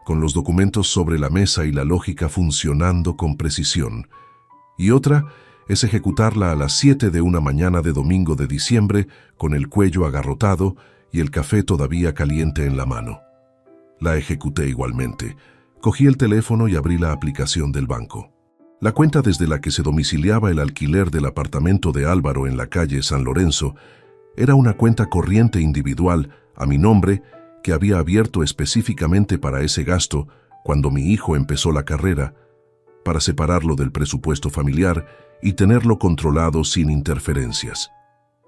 con los documentos sobre la mesa y la lógica funcionando con precisión, y otra es ejecutarla a las 7 de una mañana de domingo de diciembre con el cuello agarrotado y el café todavía caliente en la mano. La ejecuté igualmente. Cogí el teléfono y abrí la aplicación del banco. La cuenta desde la que se domiciliaba el alquiler del apartamento de Álvaro en la calle San Lorenzo era una cuenta corriente individual a mi nombre que había abierto específicamente para ese gasto cuando mi hijo empezó la carrera, para separarlo del presupuesto familiar y tenerlo controlado sin interferencias.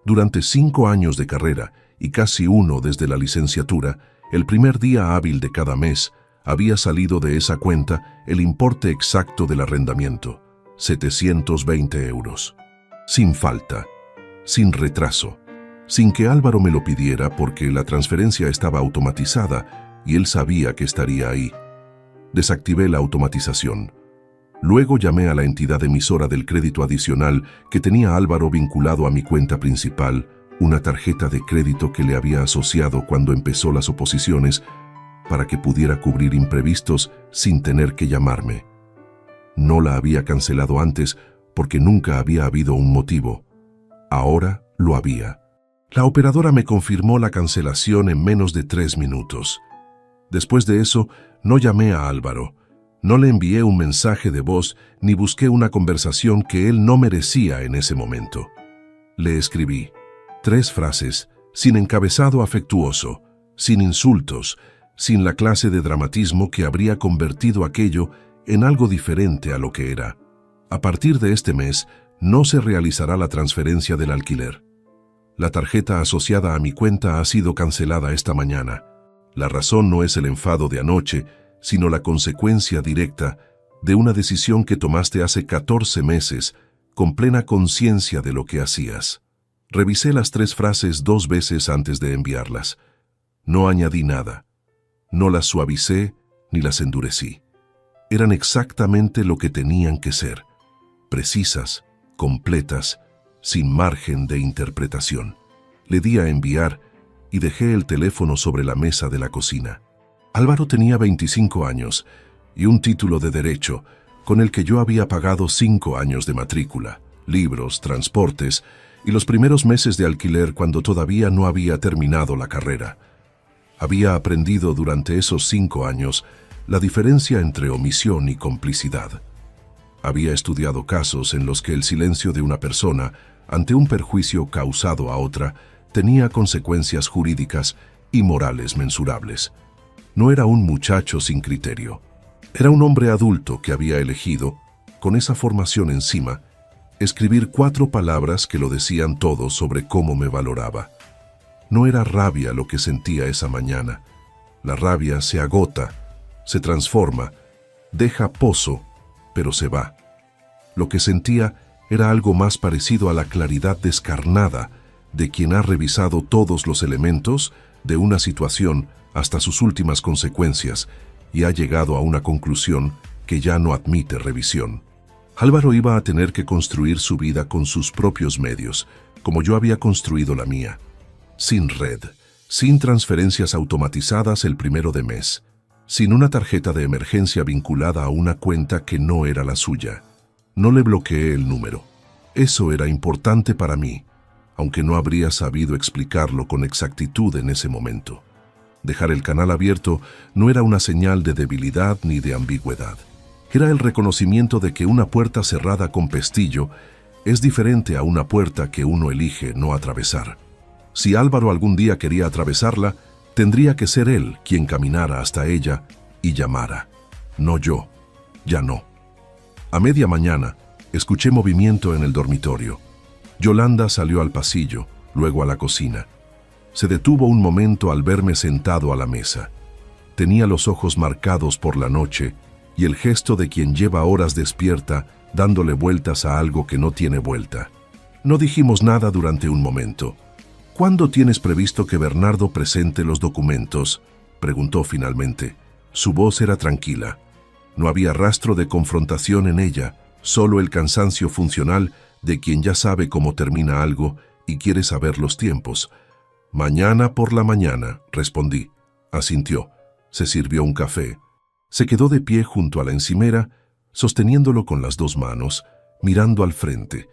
Durante 5 años de carrera y casi 1 desde la licenciatura, el primer día hábil de cada mes había salido de esa cuenta el importe exacto del arrendamiento, 720 euros. Sin falta, sin retraso, sin que Álvaro me lo pidiera porque la transferencia estaba automatizada y él sabía que estaría ahí. Desactivé la automatización. Luego llamé a la entidad emisora del crédito adicional que tenía Álvaro vinculado a mi cuenta principal, una tarjeta de crédito que le había asociado cuando empezó las oposiciones, para que pudiera cubrir imprevistos sin tener que llamarme. No la había cancelado antes porque nunca había habido un motivo. Ahora lo había. La operadora me confirmó la cancelación en menos de 3 minutos. Después de eso, no llamé a Álvaro. No le envié un mensaje de voz ni busqué una conversación que él no merecía en ese momento. Le escribí 3 frases, sin encabezado afectuoso, sin insultos, sin la clase de dramatismo que habría convertido aquello en algo diferente a lo que era. A partir de este mes, no se realizará la transferencia del alquiler. La tarjeta asociada a mi cuenta ha sido cancelada esta mañana. La razón no es el enfado de anoche, sino la consecuencia directa de una decisión que tomaste hace 14 meses, con plena conciencia de lo que hacías. Revisé las 3 frases 2 veces antes de enviarlas. No añadí nada. No las suavicé ni las endurecí. Eran exactamente lo que tenían que ser, precisas, completas, sin margen de interpretación. Le di a enviar y dejé el teléfono sobre la mesa de la cocina. Álvaro tenía 25 años y un título de derecho con el que yo había pagado 5 años de matrícula, libros, transportes y los primeros meses de alquiler cuando todavía no había terminado la carrera. Había aprendido durante esos 5 años la diferencia entre omisión y complicidad. Había estudiado casos en los que el silencio de una persona ante un perjuicio causado a otra tenía consecuencias jurídicas y morales mensurables. No era un muchacho sin criterio. Era un hombre adulto que había elegido, con esa formación encima, escribir 4 palabras que lo decían todo sobre cómo me valoraba. No era rabia lo que sentía esa mañana. La rabia se agota, se transforma, deja pozo, pero se va. Lo que sentía era algo más parecido a la claridad descarnada de quien ha revisado todos los elementos de una situación hasta sus últimas consecuencias y ha llegado a una conclusión que ya no admite revisión. Álvaro iba a tener que construir su vida con sus propios medios, como yo había construido la mía. Sin red, sin transferencias automatizadas el 1 de mes, sin una tarjeta de emergencia vinculada a una cuenta que no era la suya. No le bloqueé el número. Eso era importante para mí, aunque no habría sabido explicarlo con exactitud en ese momento. Dejar el canal abierto no era una señal de debilidad ni de ambigüedad. Era el reconocimiento de que una puerta cerrada con pestillo es diferente a una puerta que uno elige no atravesar. Si Álvaro algún día quería atravesarla, tendría que ser él quien caminara hasta ella y llamara. No yo, ya no. A media mañana, Escuché movimiento en el dormitorio. Yolanda salió al pasillo, luego a la cocina. Se detuvo un momento al verme sentado a la mesa. Tenía los ojos marcados por la noche y el gesto de quien lleva horas despierta dándole vueltas a algo que no tiene vuelta. No dijimos nada durante un momento. ¿Cuándo tienes previsto que Bernardo presente los documentos?, preguntó finalmente. Su voz era tranquila. No había rastro de confrontación en ella, solo el cansancio funcional de quien ya sabe cómo termina algo y quiere saber los tiempos. Mañana por la mañana, respondí. Asintió. Se sirvió un café. Se quedó de pie junto a la encimera, sosteniéndolo con las dos manos, mirando al frente,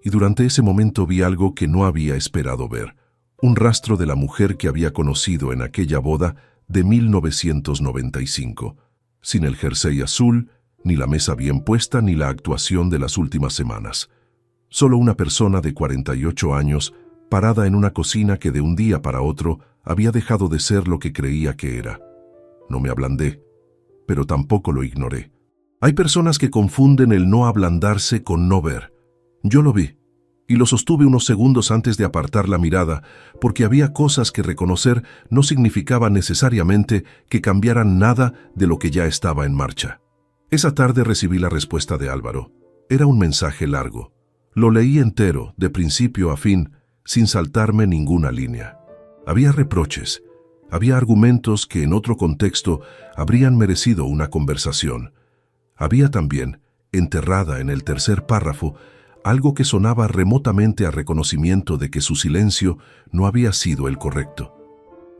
y durante ese momento vi algo que no había esperado ver. Un rastro de la mujer que había conocido en aquella boda de 1995, sin el jersey azul, ni la mesa bien puesta, ni la actuación de las últimas semanas. Solo una persona de 48 años, parada en una cocina que de un día para otro había dejado de ser lo que creía que era. No me ablandé, pero tampoco lo ignoré. Hay personas que confunden el no ablandarse con no ver. Yo lo vi, y lo sostuve unos segundos antes de apartar la mirada, porque había cosas que reconocer no significaba necesariamente que cambiaran nada de lo que ya estaba en marcha. Esa tarde recibí la respuesta de Álvaro. Era un mensaje largo. Lo leí entero, de principio a fin, sin saltarme ninguna línea. Había reproches, había argumentos que en otro contexto habrían merecido una conversación. Había también, enterrada en el tercer párrafo, algo que sonaba remotamente a reconocimiento de que su silencio no había sido el correcto.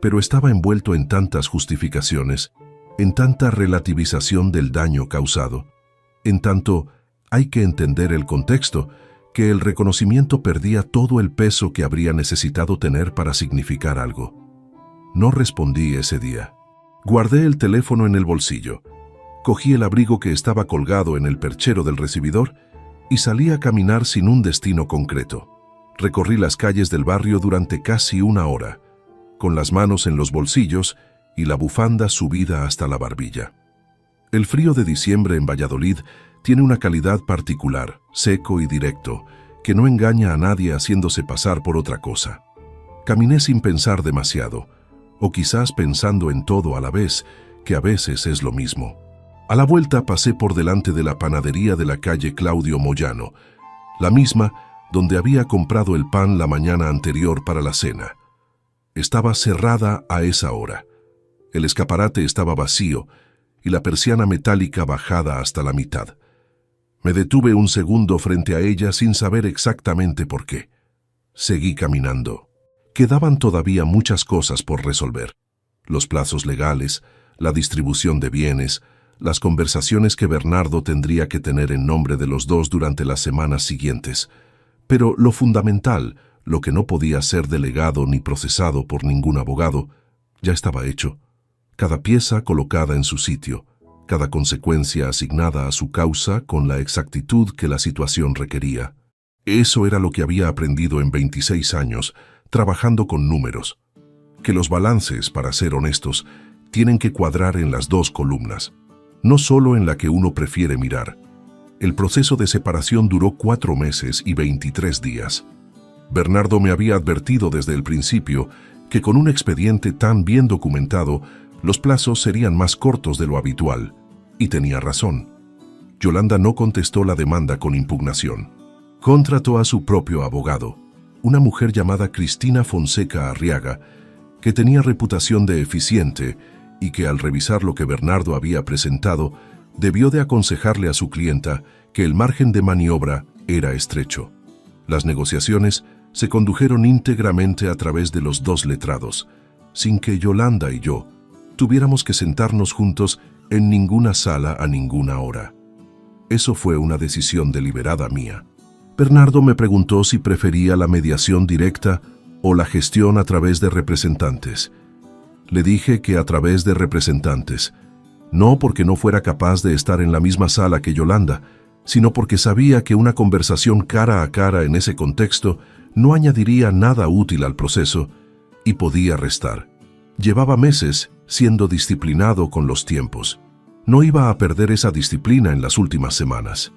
Pero estaba envuelto en tantas justificaciones, en tanta relativización del daño causado. En tanto, hay que entender el contexto, que el reconocimiento perdía todo el peso que habría necesitado tener para significar algo. No respondí ese día. Guardé el teléfono en el bolsillo. Cogí el abrigo que estaba colgado en el perchero del recibidor y salí a caminar sin un destino concreto. Recorrí las calles del barrio durante casi una hora, con las manos en los bolsillos y la bufanda subida hasta la barbilla. El frío de diciembre en Valladolid tiene una calidad particular, seco y directo, que no engaña a nadie haciéndose pasar por otra cosa. Caminé sin pensar demasiado, o quizás pensando en todo a la vez, que a veces es lo mismo. A la vuelta pasé por delante de la panadería de la calle Claudio Moyano, la misma donde había comprado el pan la mañana anterior para la cena. Estaba cerrada a esa hora. El escaparate estaba vacío y la persiana metálica bajada hasta la mitad. Me detuve un segundo frente a ella sin saber exactamente por qué. Seguí caminando. Quedaban todavía muchas cosas por resolver. Los plazos legales, la distribución de bienes, las conversaciones que Bernardo tendría que tener en nombre de los dos durante las semanas siguientes. Pero lo fundamental, lo que no podía ser delegado ni procesado por ningún abogado, ya estaba hecho. Cada pieza colocada en su sitio, cada consecuencia asignada a su causa con la exactitud que la situación requería. Eso era lo que había aprendido en 26 años, trabajando con números. Que los balances, para ser honestos, tienen que cuadrar en las dos columnas, no solo en la que uno prefiere mirar. El proceso de separación duró 4 meses y 23 días. Bernardo me había advertido desde el principio que con un expediente tan bien documentado, los plazos serían más cortos de lo habitual, y tenía razón. Yolanda no contestó la demanda con impugnación. Contrató a su propio abogado, una mujer llamada Cristina Fonseca Arriaga, que tenía reputación de eficiente y que al revisar lo que Bernardo había presentado, debió de aconsejarle a su clienta que el margen de maniobra era estrecho. Las negociaciones se condujeron íntegramente a través de los dos letrados, sin que Yolanda y yo tuviéramos que sentarnos juntos en ninguna sala a ninguna hora. Eso fue una decisión deliberada mía. Bernardo me preguntó si prefería la mediación directa o la gestión a través de representantes. Le dije que a través de representantes, no porque no fuera capaz de estar en la misma sala que Yolanda, sino porque sabía que una conversación cara a cara en ese contexto no añadiría nada útil al proceso y podía restar. Llevaba meses siendo disciplinado con los tiempos. No iba a perder esa disciplina en las últimas semanas.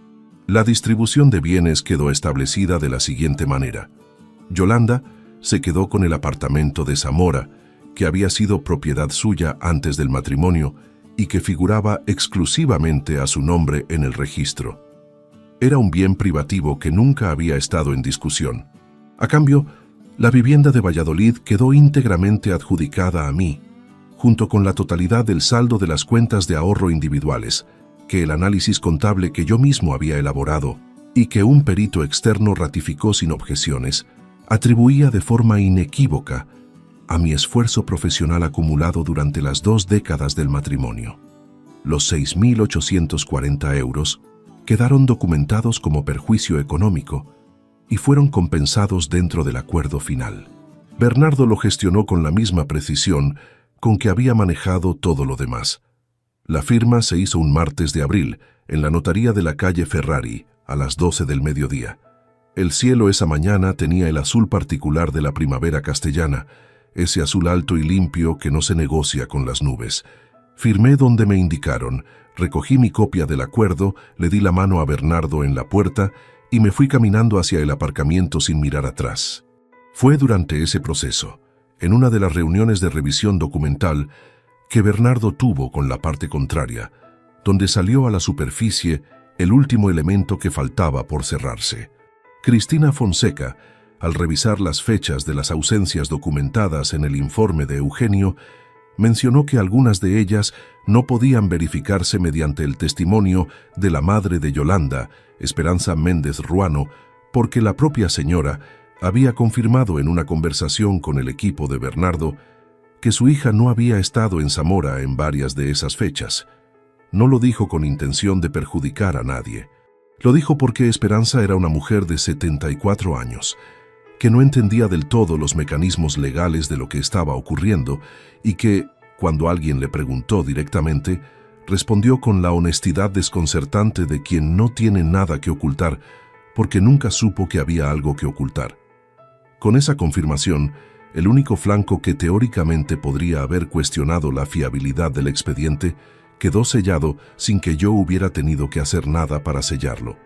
La distribución de bienes quedó establecida de la siguiente manera. Yolanda se quedó con el apartamento de Zamora, que había sido propiedad suya antes del matrimonio y que figuraba exclusivamente a su nombre en el registro. Era un bien privativo que nunca había estado en discusión. A cambio, la vivienda de Valladolid quedó íntegramente adjudicada a mí, junto con la totalidad del saldo de las cuentas de ahorro individuales, que el análisis contable que yo mismo había elaborado y que un perito externo ratificó sin objeciones, atribuía de forma inequívoca a mi esfuerzo profesional acumulado durante las 2 décadas del matrimonio. Los 6.840 euros quedaron documentados como perjuicio económico y fueron compensados dentro del acuerdo final. Bernardo lo gestionó con la misma precisión con que había manejado todo lo demás. La firma se hizo un martes de abril en la notaría de la calle Ferrari a las 12 del mediodía. El cielo esa mañana tenía el azul particular de la primavera castellana, ese azul alto y limpio que no se negocia con las nubes. Firmé donde me indicaron, recogí mi copia del acuerdo, le di la mano a Bernardo en la puerta y me fui caminando hacia el aparcamiento sin mirar atrás. Fue durante ese proceso, en una de las reuniones de revisión documental, que Bernardo tuvo con la parte contraria, donde salió a la superficie el último elemento que faltaba por cerrarse. Cristina Fonseca, al revisar las fechas de las ausencias documentadas en el informe de Eugenio, mencionó que algunas de ellas no podían verificarse mediante el testimonio de la madre de Yolanda, Esperanza Méndez Ruano, porque la propia señora había confirmado en una conversación con el equipo de Bernardo que su hija no había estado en Zamora en varias de esas fechas. No lo dijo con intención de perjudicar a nadie. Lo dijo porque Esperanza era una mujer de 74 años, que no entendía del todo los mecanismos legales de lo que estaba ocurriendo y que, cuando alguien le preguntó directamente, respondió con la honestidad desconcertante de quien no tiene nada que ocultar porque nunca supo que había algo que ocultar. Con esa confirmación, el único flanco que teóricamente podría haber cuestionado la fiabilidad del expediente quedó sellado sin que yo hubiera tenido que hacer nada para sellarlo.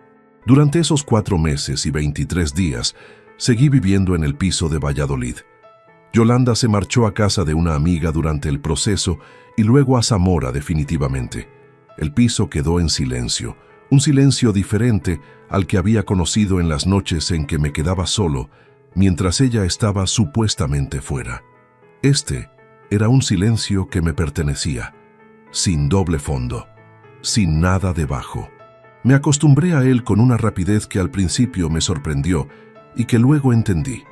Durante esos 4 meses y 23 días, seguí viviendo en el piso de Valladolid. Yolanda se marchó a casa de una amiga durante el proceso y luego a Zamora definitivamente. El piso quedó en silencio, un silencio diferente al que había conocido en las noches en que me quedaba solo, mientras ella estaba supuestamente fuera. Este era un silencio que me pertenecía, sin doble fondo, sin nada debajo. Me acostumbré a él con una rapidez que al principio me sorprendió y que luego entendí.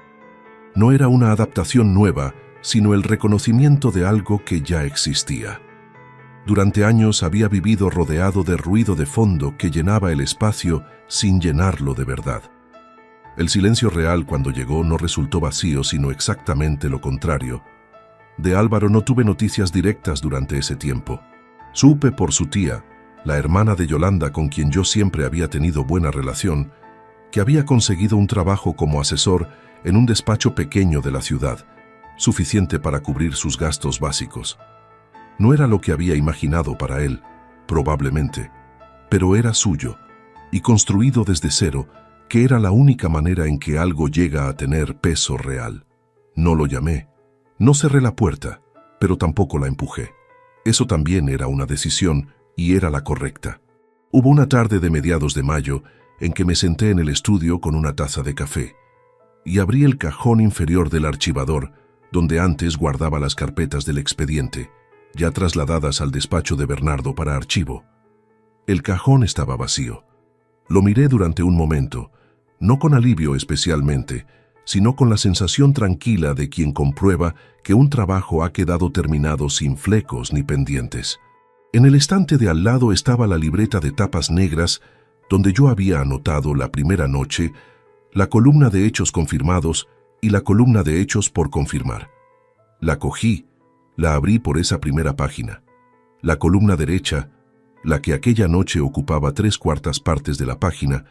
No era una adaptación nueva, sino el reconocimiento de algo que ya existía. Durante años había vivido rodeado de ruido de fondo que llenaba el espacio sin llenarlo de verdad. El silencio real cuando llegó no resultó vacío, sino exactamente lo contrario. De Álvaro no tuve noticias directas durante ese tiempo. Supe por su tía, la hermana de Yolanda con quien yo siempre había tenido buena relación, que había conseguido un trabajo como asesor en un despacho pequeño de la ciudad, suficiente para cubrir sus gastos básicos. No era lo que había imaginado para él, probablemente, pero era suyo, y construido desde cero, que era la única manera en que algo llega a tener peso real. No lo llamé, no cerré la puerta, pero tampoco la empujé. Eso también era una decisión, y era la correcta. Hubo una tarde de mediados de mayo en que me senté en el estudio con una taza de café, y abrí el cajón inferior del archivador, donde antes guardaba las carpetas del expediente, ya trasladadas al despacho de Bernardo para archivo. El cajón estaba vacío. Lo miré durante un momento, no con alivio especialmente, sino con la sensación tranquila de quien comprueba que un trabajo ha quedado terminado sin flecos ni pendientes. En el estante de al lado estaba la libreta de tapas negras, donde yo había anotado la primera noche, la columna de hechos confirmados y la columna de hechos por confirmar. La cogí, la abrí por esa primera página. La columna derecha, la que aquella noche ocupaba 3/4 partes de la página,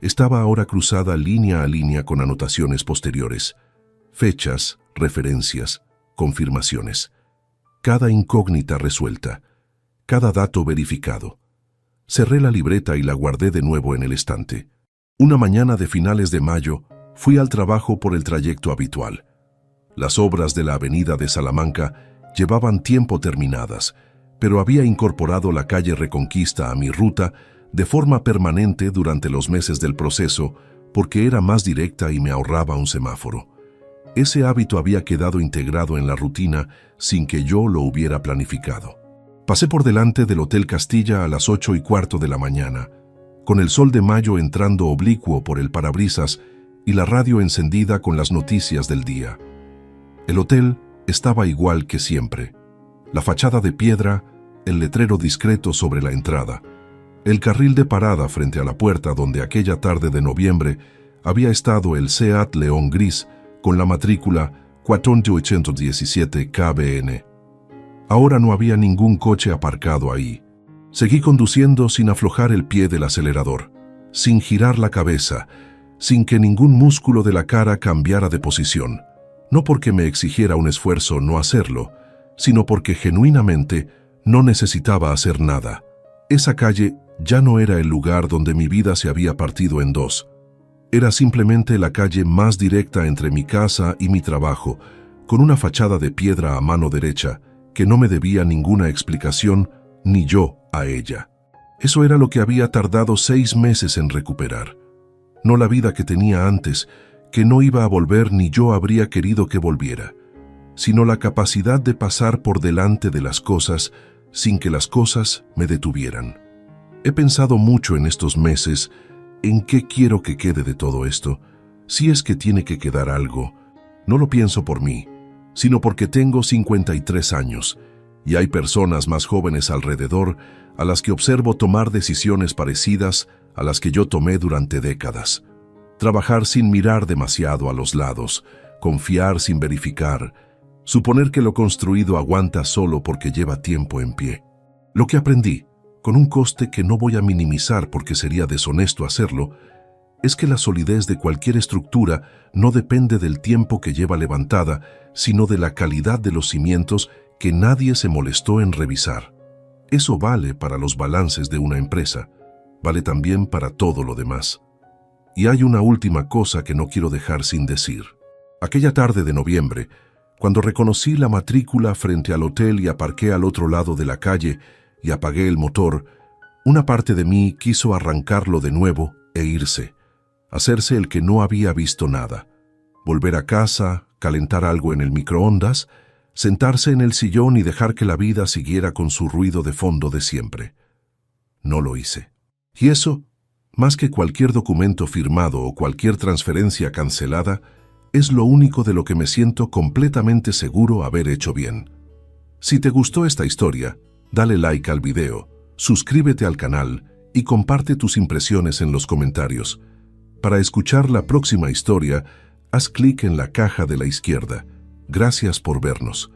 estaba ahora cruzada línea a línea con anotaciones posteriores, fechas, referencias, confirmaciones. Cada incógnita resuelta, cada dato verificado. Cerré la libreta y la guardé de nuevo en el estante. Una mañana de finales de mayo, fui al trabajo por el trayecto habitual. Las obras de la avenida de Salamanca llevaban tiempo terminadas, pero había incorporado la calle Reconquista a mi ruta de forma permanente durante los meses del proceso porque era más directa y me ahorraba un semáforo. Ese hábito había quedado integrado en la rutina sin que yo lo hubiera planificado. Pasé por delante del Hotel Castilla a las 8:15 de la mañana, con el sol de mayo entrando oblicuo por el parabrisas y la radio encendida con las noticias del día. El hotel estaba igual que siempre. La fachada de piedra, el letrero discreto sobre la entrada, el carril de parada frente a la puerta donde aquella tarde de noviembre había estado el Seat León gris con la matrícula 4817 KBN. Ahora no había ningún coche aparcado ahí. Seguí conduciendo sin aflojar el pie del acelerador, sin girar la cabeza, sin que ningún músculo de la cara cambiara de posición. No porque me exigiera un esfuerzo no hacerlo, sino porque genuinamente no necesitaba hacer nada. Esa calle ya no era el lugar donde mi vida se había partido en dos. Era simplemente la calle más directa entre mi casa y mi trabajo, con una fachada de piedra a mano derecha, que no me debía ninguna explicación, ni yo a ella. Eso era lo que había tardado 6 meses en recuperar. No la vida que tenía antes, que no iba a volver ni yo habría querido que volviera, sino la capacidad de pasar por delante de las cosas sin que las cosas me detuvieran. He pensado mucho en estos meses en qué quiero que quede de todo esto, si es que tiene que quedar algo. No lo pienso por mí, sino porque tengo 53 años y hay personas más jóvenes alrededor a las que observo tomar decisiones parecidas a las que yo tomé durante décadas. Trabajar sin mirar demasiado a los lados, confiar sin verificar, suponer que lo construido aguanta solo porque lleva tiempo en pie. Lo que aprendí, con un coste que no voy a minimizar porque sería deshonesto hacerlo, es que la solidez de cualquier estructura no depende del tiempo que lleva levantada, sino de la calidad de los cimientos que nadie se molestó en revisar. Eso vale para los balances de una empresa, vale también para todo lo demás. Y hay una última cosa que no quiero dejar sin decir. Aquella tarde de noviembre, cuando reconocí la matrícula frente al hotel y aparqué al otro lado de la calle y apagué el motor, una parte de mí quiso arrancarlo de nuevo e irse, hacerse el que no había visto nada, volver a casa, calentar algo en el microondas, sentarse en el sillón y dejar que la vida siguiera con su ruido de fondo de siempre. No lo hice. Y eso, más que cualquier documento firmado o cualquier transferencia cancelada, es lo único de lo que me siento completamente seguro haber hecho bien. Si te gustó esta historia, dale like al video, suscríbete al canal y comparte tus impresiones en los comentarios. Para escuchar la próxima historia, haz clic en la caja de la izquierda. Gracias por vernos.